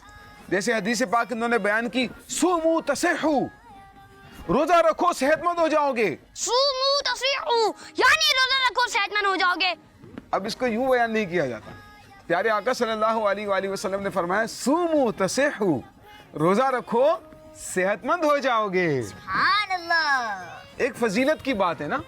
जैसे हदीस पाक इन्होंने बयान की, सूमू तसेहू, रोजा रखो सेहतमंद हो जाओगे। सूमू तसीहू, यानी रोजा रखो सेहतमंद हो जाओगे। अब इसको यूं बयान नहीं किया जाता। प्यारे आका सल्लल्लाहु अलैहि वसल्लम ने फरमाया, सूमू तसेहू, रोजा रखो सेहतमंद हो जाओगे। सुभान अल्लाह। एक फजीलत की बात है ना।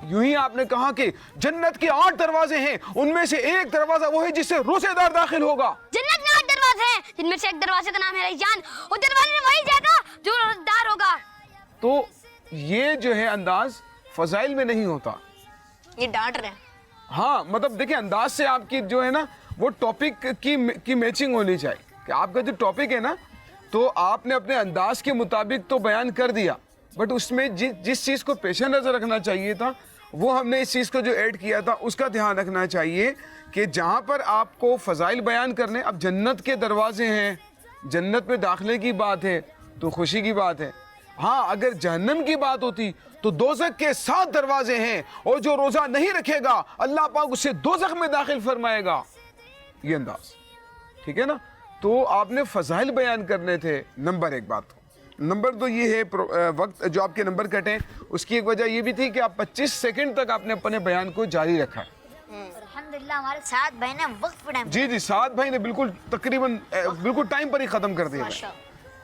यूं ही आपने कहा कि जन्नत के 8 दरवाजे हैं, उनमें से एक दरवाजा वो है जिससे रोजेदार दाखिल होगा। जन्नत में 8 दरवाजे हैं, जिनमें से एक दरवाजे का नाम है रैयान, और दरवाजे में वही जाएगा जो रोजेदार होगा। तो ये जो है अंदाज फजाइल में नहीं होता। ये डांट रहे हैं। हाँ, मतलब देखिए अंदाज से आपकी जो है ना वो टॉपिक की मैचिंग होनी चाहिए कि आपका जो टॉपिक है ना तो आपने अपने अंदाज के मुताबिक तो बयान कर दिया, बट उसमें जिस चीज़ को पेश नज़र रखना चाहिए था वो हमने इस चीज़ को जो ऐड किया था उसका ध्यान रखना चाहिए कि जहाँ पर आपको फ़ज़ाइल बयान करने, अब जन्नत के दरवाजे हैं, जन्नत में दाखिले की बात है तो खुशी की बात है। हाँ, अगर जहन्नम की बात होती तो दोज़ख के 7 दरवाजे हैं और जो रोज़ा नहीं रखेगा अल्लाह पाक उसे दोज़ख में दाखिल फरमाएगा। ये अंदाज ठीक है ना। तो आपने फ़ज़ाइल बयान करने थे, नंबर 1 बात। नंबर 2 ये है वक्त जो आपके नंबर कटे, उसकी एक वजह ये भी थी कि आप 25 सेकंड तक आपने अपने बयान को जारी रखा। अल्हम्दुलिल्लाह हमारे साथ भाई ने वक्त पे टाइम। जी, साद भाई ने बिल्कुल तकरीबन बिल्कुल टाइम पर ही ख़त्म कर दिया।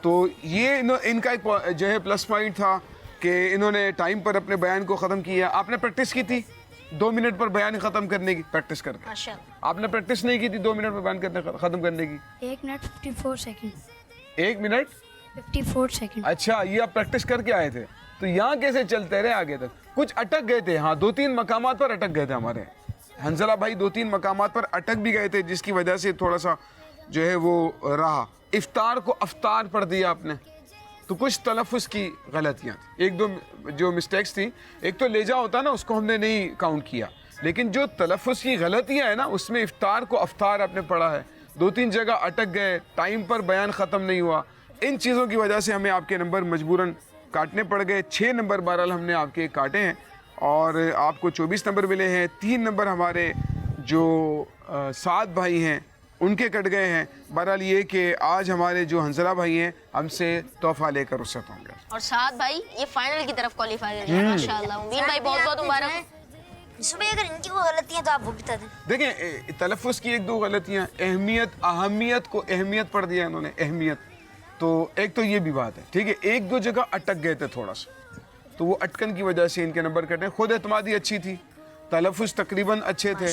तो ये इनका एक जो है प्लस पॉइंट था कि इन्होंने टाइम पर अपने बयान को ख़त्म किया। आपने प्रैक्टिस की थी 2 मिनट पर बयान ख़त्म करने की, प्रैक्टिस करके। आपने प्रैक्टिस नहीं की थी 2 मिनट पर बयान ख़त्म करने की। 1 मिनट 54 सेकंड। 1 minute 54 second. अच्छा, ये आप प्रैक्टिस करके आए थे। तो यहाँ कैसे चलते रहे आगे तक? कुछ अटक गए थे। हाँ, 2-3 मकामात पर अटक गए थे हमारे हंजला भाई, 2-3 मकामात पर अटक भी गए थे, जिसकी वजह से थोड़ा सा जो है वो रहा। इफ्तार को अफ्तार पढ़ दिया आपने, तो कुछ तलफ़ुज़ की गलतियाँ थी, 1-2 जो मिस्टेक्स थी। एक तो लेजा होता ना, उसको हमने नहीं काउंट किया, लेकिन जो तलफ़ुज़ की गलतियाँ हैं ना उसमें इफ्तार को अफ्तार आपने पढ़ा है। 2-3 जगह अटक गए, टाइम पर बयान ख़त्म नहीं हुआ। इन चीज़ों की वजह से हमें आपके नंबर मजबूरन काटने पड़ गए। 6 नंबर बहरहाल हमने आपके काटे हैं और आपको 24 नंबर मिले हैं। 3 नंबर हमारे जो साद भाई हैं उनके कट गए हैं। बहरहाल ये कि आज हमारे जो हंजला भाई हैं हमसे तोहफा लेकर रुखसत होंगे। और साद भाई ये फाइनल की तरफ क्वालिफाई कर गए माशाल्लाह। उम्मीद भाई बहुत बहुत मुबारक। इसमें अगर इनकी कोई गलतियां तो आप वो बता दें। देखें, तलफ़ुज़ की 1-2 गलतियाँ, अहमियत को अहमियत पढ़ दिया इन्होंने, अहमियत। तो एक तो ये भी बात है, ठीक है। 1-2 जगह अटक गए थे थोड़ा सा, तो वो अटकन की वजह से इनके नंबर कटे। खुद एतमादी अच्छी थी, तलफ़ुज़ तकरीबन अच्छे थे,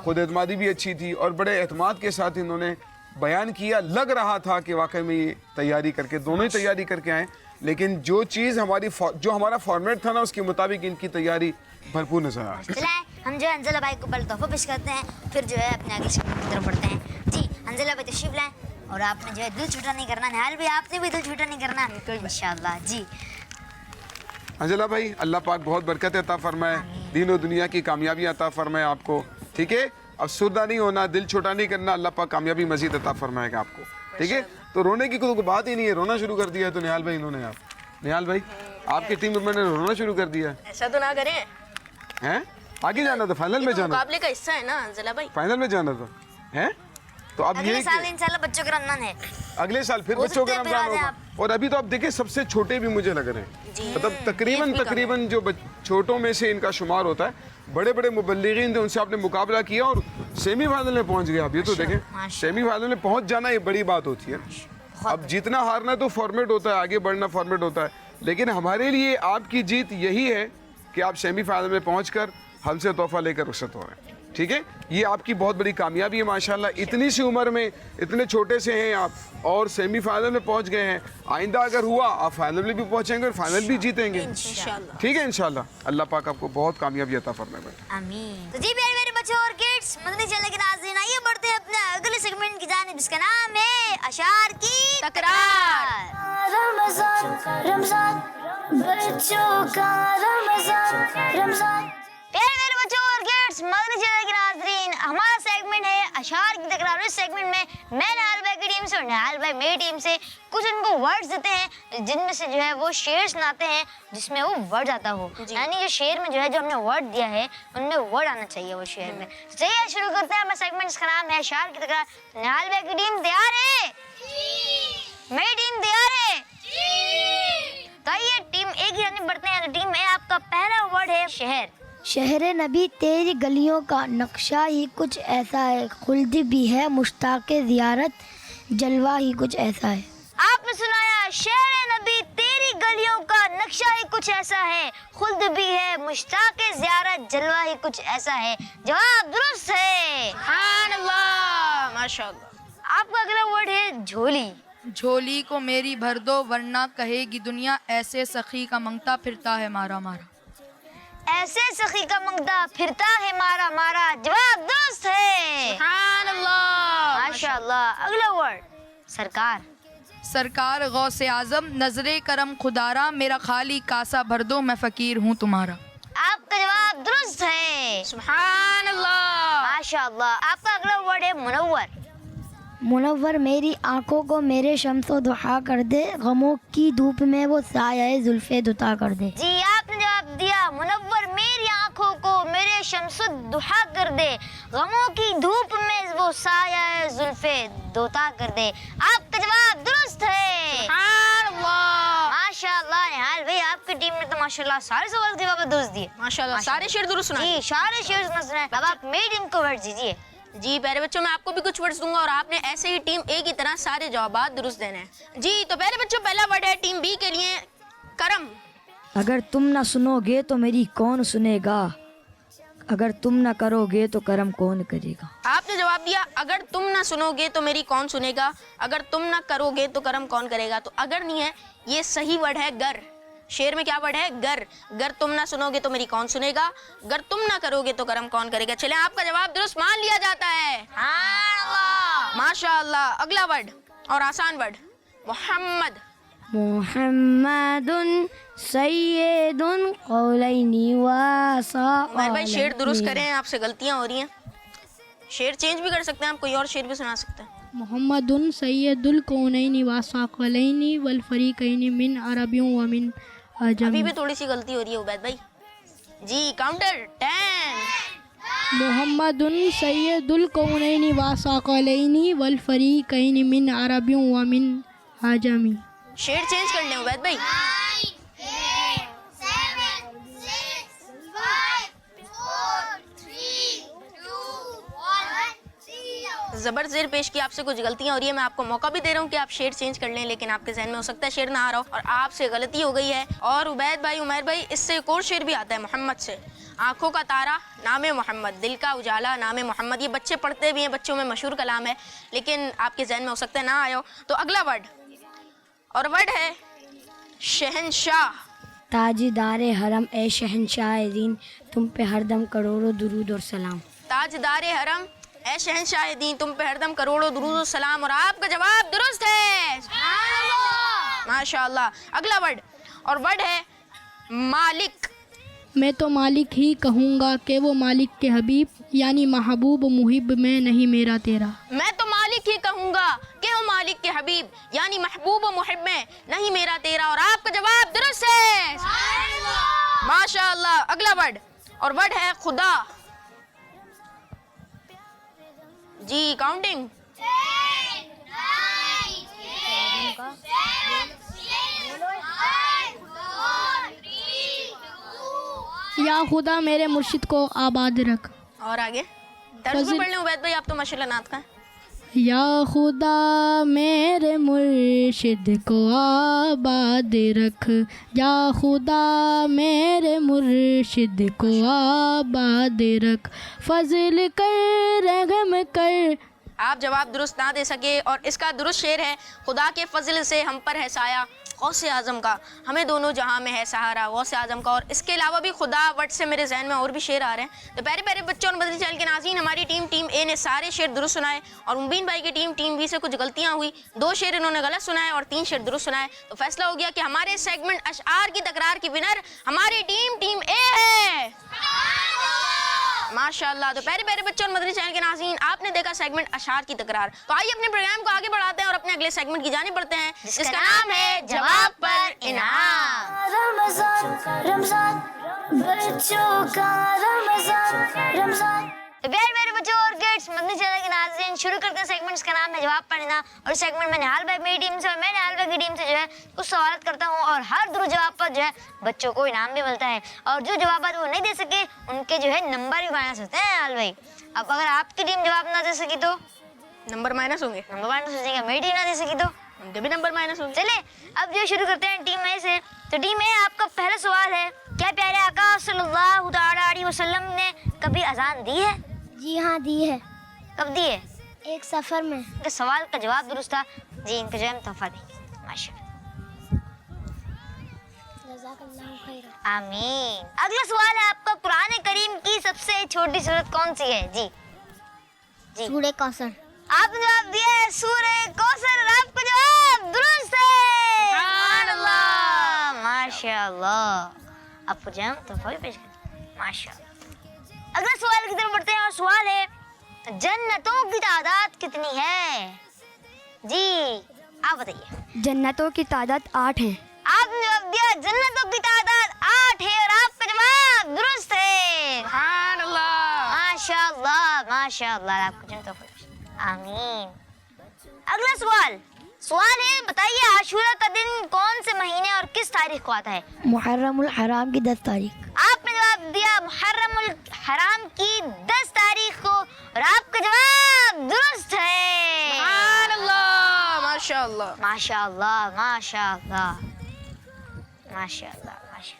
खुद एतमादी भी अच्छी थी और बड़े एतमाद के साथ इन्होंने बयान किया। लग रहा था कि वाकई में ये तैयारी करके, दोनों ही तैयारी करके आए, लेकिन जो चीज़ जो हमारा फॉर्मेट था ना उसके मुताबिक इनकी तैयारी भरपूर नजर आ रही। चलाएं, हम जो है हंजला भाई को पहले तोहफा पेश करते हैं, फिर जो है अपने आगे की तरफ बढ़ते हैं। जी, हंजला भाई तशरीफ लाएं और आपने जो है दिल छूटा नहीं करना, निहाल भी आपने भी दिल छूटा नहीं करना इंशाअल्लाह। जी हंजला भाई, अल्लाह पाक बहुत बरकत अता फरमाए, दीन और दुनिया की कामयाबी अता फरमाए आपको, ठीक है। अफसरदा नहीं होना, दिल छोटा नहीं करना, अल्लाह पाक कामयाबी मजीद अता फरमाएगा आपको, ठीक है। तो रोने की कोई बात ही नहीं है, रोना शुरू कर दिया है तो निहाल भाई इन्होंने, आप निहाल भाई आपकी टीम मेंबर ने रोना शुरू कर दिया ऐसा तो ना करें, है। आगे जाना था, फाइनल में जाना, मुकाबले का हिस्सा है ना जिला भाई, फाइनल में जाना था, है। तो अब ये साल इंशाल्लाह बच्चों का रमजान है, अगले साल फिर बच्चों का रमजान होगा। और अभी तो आप देखिए सबसे छोटे भी मुझे लग रहे हैं, मतलब तकरीबन जो छोटों में से इनका शुमार होता है। बड़े बड़े मुबल्लिगीन थे, उनसे आपने मुकाबला किया और सेमीफाइनल में पहुंच गए आप। ये तो देखें, सेमीफाइनल में पहुंच जाना ये बड़ी बात होती है। अब जीतना हारना तो फॉर्मेट होता है, आगे बढ़ना फॉर्मेट होता है, लेकिन हमारे लिए आपकी जीत यही है कि आप सेमीफाइनल में पहुंचकर हमसे तोहफा लेकर रुखसत हो रहे हैं, ठीक है। ये आपकी बहुत बड़ी कामयाबी है माशाल्लाह। इतनी सी उम्र में इतने छोटे से हैं आप और सेमीफाइनल में पहुंच गए हैं। आइंदा अगर हुआ आप फाइनल में भी पहुंचेंगे और फाइनल भी जीतेंगे, ठीक है इंशाल्लाह। अल्लाह पाक आपको बहुत कामयाबी अता फरमाए बेटा। आमीन। तो जी प्यारे मेरे बच्चों और किड्स, मदनी चैनल के नाज़रीन, आइए बढ़ते हैं अपने अगले सेगमेंट की जानिब, जिसका नाम है अशार की तकरार। रमजान रमजान बच्चों का रमजान रमजान। प्यारे मेरे बच्चों और किड्स, मदनी चैनल के नाज़रीन, हमारा सेगमेंट है अशार की तकरार। इस सेगमेंट में मैं निहाल भाई की टीम से और निहाल भाई मेरी टीम से कुछ उनको वर्ड्स देते हैं, जिनमें से जो है वो शेर सुनाते हैं जिसमें वो वर्ड आता हो, यानी जो शेर में जो है जो हमने वर्ड दिया है उनमें वर्ड आना चाहिए वो शेर में। चलिए शुरू करते हैं हमारा सेगमेंट, इसका नाम है अशार की तकरार। निहाल भाई की टीम तैयार है? मेरी टीम तैयार है? तो आइए टीम ए की जानिब बढ़ते हैं। टीम ए, आपका पहला वर्ड है शहर। शहर नबी तेरी गलियों का नक्शा ही कुछ ऐसा है, खुल्द भी है मुश्ताक़ ज़ियारत, जलवा ही कुछ ऐसा है। आपने सुनाया, शहर नबी तेरी गलियों का नक्शा ही कुछ ऐसा है, खुल्द भी है मुश्ताक़ ज़ियारत, जलवा ही कुछ ऐसा है। जवाब दुरुस्त है, सुभान अल्लाह, माशाअल्लाह। आपका अगला वर्ड है झोली। झोली को मेरी भर दो वरना कहेगी दुनिया, ऐसे सखी का मंगता फिरता है मारा मारा। ऐसे सखी का मंगता फिरता है मारा मारा। जवाब दुरुस्त है, सुभान अल्लाह, माशाअल्लाह। अगला वर्ड सरकार। सरकार गौसे आजम नजरे करम खुदारा, मेरा खाली कासा भर दो मैं फकीर हूँ तुम्हारा। आपका जवाब दुरुस्त है, सुभान अल्लाह, माशाअल्लाह। आपका अगला वर्ड है मुनव्वर। मुनव्वर मेरी आंखों को मेरे शम्सो दुहा कर दे, गमों की धूप में वो साया जुल्फे दुता कर दे। जी आपने जवाब दिया, मुनव्वर मेरी आंखों को मेरे शम्सो दुहा कर दे, गमों की धूप में वो साया जुल्फे दोता कर दे। आपका जवाब दुरुस्त है, सुभान अल्लाह, माशाअल्लाह। निहाल भाई आपकी टीम ने तो माशाअल्लाह सारे सवाल के जवाब दुरुस्त दिए, माशाअल्लाह। सारे शेर दुरुस्त सुनाए जी, सारे शेर सुनाए। अब आप मेरी टीम को वर्ड दीजिए। जी प्यारे बच्चों, मैं आपको भी कुछ वर्ड्स दूंगा और आपने ऐसे ही टीम ए की तरह सारे जवाब दुरुस्त देने हैं। जी तो प्यारे बच्चों, पहला वर्ड है टीम बी के लिए करम। अगर तुम न सुनोगे तो मेरी कौन सुनेगा, अगर तुम न करोगे तो करम कौन करेगा। आपने जवाब दिया, अगर तुम ना सुनोगे तो मेरी कौन सुनेगा, अगर तुम ना करोगे तो करम कौन करेगा। तो अगर नहीं है, ये सही वर्ड है गर। शेर में क्या वर्ड है? गर। गर तुम ना सुनोगे तो मेरी कौन सुनेगा, गर तुम ना करोगे तो करम कौन करेगा। चले, आपका जवाब दुरुस्त मान लिया जाता है, माशाअल्लाह। अगला वर्ड और आसान वर्ड मोहम्मद। मुहम्मदुन सय्यदुन कौलैनि व उमर भाई शेर दुरुस्त करें, आपसे गलतियां हो रही हैं। शेर चेंज भी कर सकते हैं आप, कोई और शेर भी सुना सकते हैं। मोहम्मदुन सैयदुल कौनैनि व साक़लैनि वल फ़रीक़ैनि मिन अरबिय्युन व मिन अजम। अभी भी थोड़ी सी गलती हो रही है उबैद भाई जी। काउंटर 10। मोहम्मदुन सैयदुल कौनैनि व साक़लैनि वल फ़रीक़ैनि मिन अरबिय्युन व मिन अजम। शेर चेंज कर लें उबैद भाई। जबर जेर पेश की, आपसे कुछ गलतियां हो रही है। मैं आपको मौका भी दे रहा हूं कि आप शेर चेंज कर लें, लेकिन आपके जहन में हो सकता है शेर ना आ रहा हो और आपसे गलती हो गई है। और उबैद भाई, उमर भाई, इससे एक और शेर भी आता है मोहम्मद से। आंखों का तारा नामे मोहम्मद, दिल का उजाला नामे मोहम्मद। ये बच्चे पढ़ते भी हैं, बच्चों में मशहूर कलाम है, लेकिन आपके जहन में हो सकता है ना आया हो। तो अगला वर्ड और वर्ड है शहनशाह। ताजदारे हरम ए शहनशाह दीन, तुम पे हरदम करोड़ों दुरूद और सलाम। ताजदारे हरम ए शहनशाह दीन, तुम पे हरदम करोड़ों दुरूद और सलाम। और आपका जवाब दुरुस्त है, माशाअल्लाह। अगला वर्ड और वर्ड है मालिक। मैं तो मालिक ही कहूँगा कि वो मालिक के हबीब यानी महबूब मुहिब में नहीं मेरा तेरा। मैं तो मालिक ही कहूँगा कि वो मालिक के हबीब यानी महबूब मुहिब में नहीं मेरा तेरा। और आपका जवाब दुरुस्त है, माशाअल्लाह। अगला वर्ड, और वर्ड है खुदा। जी काउंटिंग। या खुदा मेरे मुर्शिद को आबाद रख। और आगे दर्ज में पढ़ लें उबैद भाई, आप तो माशाल्लाह नात का है। या खुदा मेरे मुर्शिद को आबाद रख, या खुदा मेरे मुर्शिद को आबाद रख, फजल कर रहम कर। आप जवाब दुरुस्त ना दे सके और इसका दुरुस्त शेर है, खुदा के फजल से हम पर है साया गौसे आज़म का, हमें दोनों जहां में है सहारा गौसे आज़म का। और इसके अलावा भी खुदा वर्ड से मेरे जहन में और भी शेर आ रहे हैं। तो प्यारे प्यारे बच्चों और मदनी चैनल के नाज़रीन, हमारी टीम ए ने सारे शेर दुरुस्त सुनाए और मुबीन भाई की टीम बी से कुछ गलतियां हुई, 2 शेर इन्होंने गलत सुनाए और 3 शेर दुरुस्त सुनाए। तो फैसला हो गया कि हमारे सेगमेंट अशआर की तकरार की विनर हमारी टीम ए है, माशाअल्लाह। तो प्यारे प्यारे बच्चों और मदनी चैनल के नाज़रीन, आपने देखा सेगमेंट अशआर की तकरार। तो आइए अपने प्रोग्राम को आगे बढ़ाते हैं और अपने अगले सेगमेंट की जानिब बढ़ते हैं जिसका नाम है जवाब पर इनाम। रमजान रमजान बच्चों का रमजान रमजान। तो प्यारे मेरे बच्चों और किड्स, मदनी चैनल के नाज़रीन, शुरू करते हैं सेगमेंट्स का नाम है जवाब पर इनाम। और सेगमेंट में निहाल भाई मेरी टीम से और मैं निहाल भाई की टीम से जो है कुछ सवाल करता हूँ और हर दुरुस्त जवाब पर जो है बच्चों को इनाम भी मिलता है। और जो जवाब वो नहीं दे सके उनके जो है नंबर भी माइनस होते हैं निहाल भाई। अब अगर आपकी टीम जवाब ना दे सकी तो नंबर माइनस होंगे, नंबर माइनस हो जाएगा। मेरी टीम ना दे सकी तो उनके भी नंबर माइनस होंगे। चले अब जो शुरू करते हैं टीम ए से। तो टीम ए, आपका पहला सवाल है, क्या प्यारे आका सल्लल्लाहु अलैहि वसल्लम ने कभी अजान दी है? जी हाँ, दी है, कब दी है? एक सफ़र में। इनके सवाल का जवाब दुरुस्त था जी, इनको जो है तोहफा देंगे माशाल्लाह। आमीन। अगला सवाल है आपका, कुरान करीम की सबसे छोटी सूरत कौन सी है? जी जी सूरह कौसर। आपने जवाब दिया है सूरह कौसर और आपका जवाब दुरुस्त है, सुभानअल्लाह, माशाल्लाह। आपको जो है तोहफा भी पेश कर माशाल्लाह। अगला सवाल की तरफ बढ़ते हैं और सवाल है, जन्नतों की तादाद कितनी है? जी आप बताइए। जन्नतों की तादाद 8 है। आपने जवाब दिया जन्नतों की तादाद 8 है और आपका जवाब दुरुस्त है, सुभानअल्लाह, माशाल्लाह माशाल्लाह। आपको जो तो आमीन। अगला सवाल है, बताइए आशूरा का दिन कौन से महीने और किस तारीख को आता है? मुहर्रमुल हराम की 10 तारीख। आपने जवाब दिया मुहर्रमुल हराम की 10 तारीख को और आपका जवाब दुरुस्त है, सुभानअल्लाह, माशाअल्लाह, माशाअल्लाह माशाअल्लाह माशाअल्लाह माशाअल्लाह।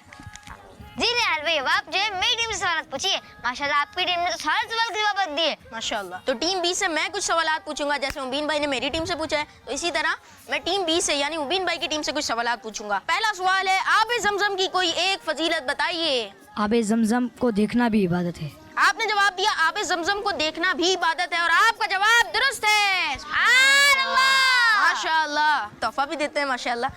जी निहाल भाई, अब आप जो है मेरी टीम से सवाल पूछिए। माशाअल्लाह आपकी टीम ने तो सारे सवाल के जवाब दिए, माशाअल्लाह। तो टीम बी से मैं कुछ सवालात पूछूंगा, जैसे मुबीन भाई ने मेरी टीम से पूछा है, तो इसी तरह मैं टीम बी से यानी मुबीन भाई की टीम से कुछ सवालात पूछूंगा। पहला सवाल है, आबे ज़मज़म की कोई एक फजीलत बताइए। आबे ज़मज़म को देखना भी इबादत है। आपने जवाब दिया आबे ज़मज़म को देखना भी इबादत है और आपका जवाब दुरुस्त है, सुभानअल्लाह, माशाअल्लाह। तोहफा भी देते हैं माशाअल्लाह,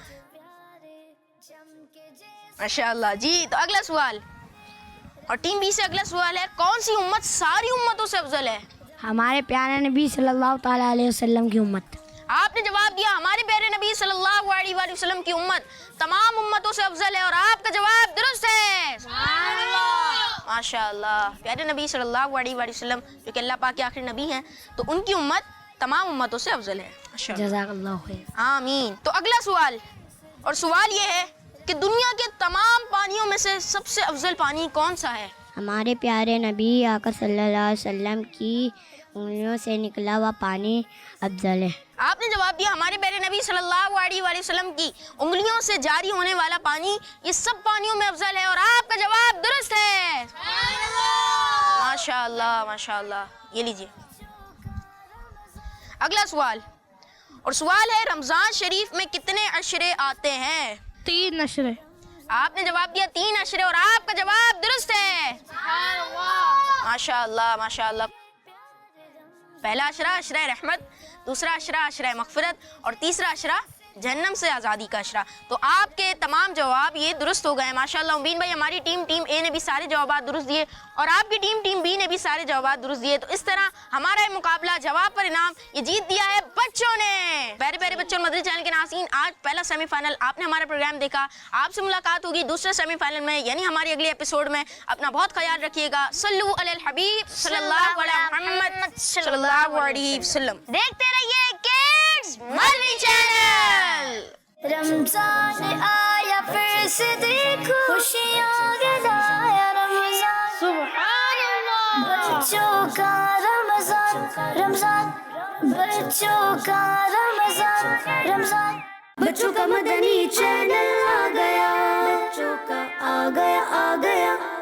माशाअल्लाह जी। तो अगला सवाल, और टीम बी से अगला सवाल है, कौन सी उम्मत सारी उम्मतों से अफजल है? हमारे प्यारे नबी सल्लल्लाहु ताला अलैहि वसल्लम की उम्मत। आपने जवाब दिया हमारे प्यारे नबी सल्लल्लाहु अलैहि वसल्लम की उम्मत तमाम उम्मतों से अफजल है और आपका जवाब दुरुस्त है, सुभानअल्लाह, माशाअल्लाह। प्यारे नबी सल्लल्लाहु अलैहि वसल्लम जो कि अल्लाह पाक के आखिरी नबी हैं, तो उनकी उम्मत तमाम उम्मतों से अफजल है, माशाअल्लाह, जज़ाकल्लाहु खैर। आमीन। तो अगला सवाल, और सवाल ये है कि दुनिया के तमाम पानियों में से सबसे अफजल पानी कौन सा है? हमारे प्यारे नबी आका सल्लल्लाहु अलैहि वसल्लम की उंगलियों से निकला हुआ पानी अफजल है। आपने जवाब दिया हमारे प्यारे नबी सल्लल्लाहु अलैहि वसल्लम की उंगलियों से जारी होने वाला पानी ये सब पानियों में अफजल है और आपका जवाब दुरुस्त है, माशाअल्लाह माशाअल्लाह। ये लीजिए अगला सवाल, और सवाल है, रमजान शरीफ में कितने अशरे आते हैं? 3 अशरे। आपने जवाब दिया 3 अशरे और आपका जवाब दुरुस्त है, माशाअल्लाह माशाअल्लाह। पहला अशरा अशरा रहमत, दूसरा अशरा अशरा मगफिरत और तीसरा अशरा जहन्नम से आज़ादी का अशरा। तो आपके तमाम जवाब ये दुरुस्त हो गए माशाल्लाह। मुबीन भाई हमारी टीम ए ने भी सारे जवाब दुरुस्त दिए और आपकी टीम बी ने भी सारे जवाब दुरुस्त दिए। तो इस तरह हमारा ये मुकाबला जवाब पर इनाम ये जीत दिया है बच्चों ने। प्यारे प्यारे बच्चों, मदरी चैनल के नाज़रीन, आज पहला सेमीफाइनल आपने हमारा प्रोग्राम देखा। आपसे मुलाकात होगी दूसरे सेमीफाइनल में यानी हमारी अगले एपिसोड में। अपना बहुत ख्याल रखिएगा। सल्लु अलल हबीब सल्लल्लाहु अलैहि मुहम्मद सल्लल्लाहु अलैहि वसल्लम। देखते रहिए किड्स मदरी चैनल। रमजान आया फिर से देखो, खुशियाँ गिराया रमजान, सुभान अल्लाह। बच्चों का रमजान रमजान, बच्चों का रमजान रमजान, बच्चों का मदनी चैनल आ गया, बच्चों का आ गया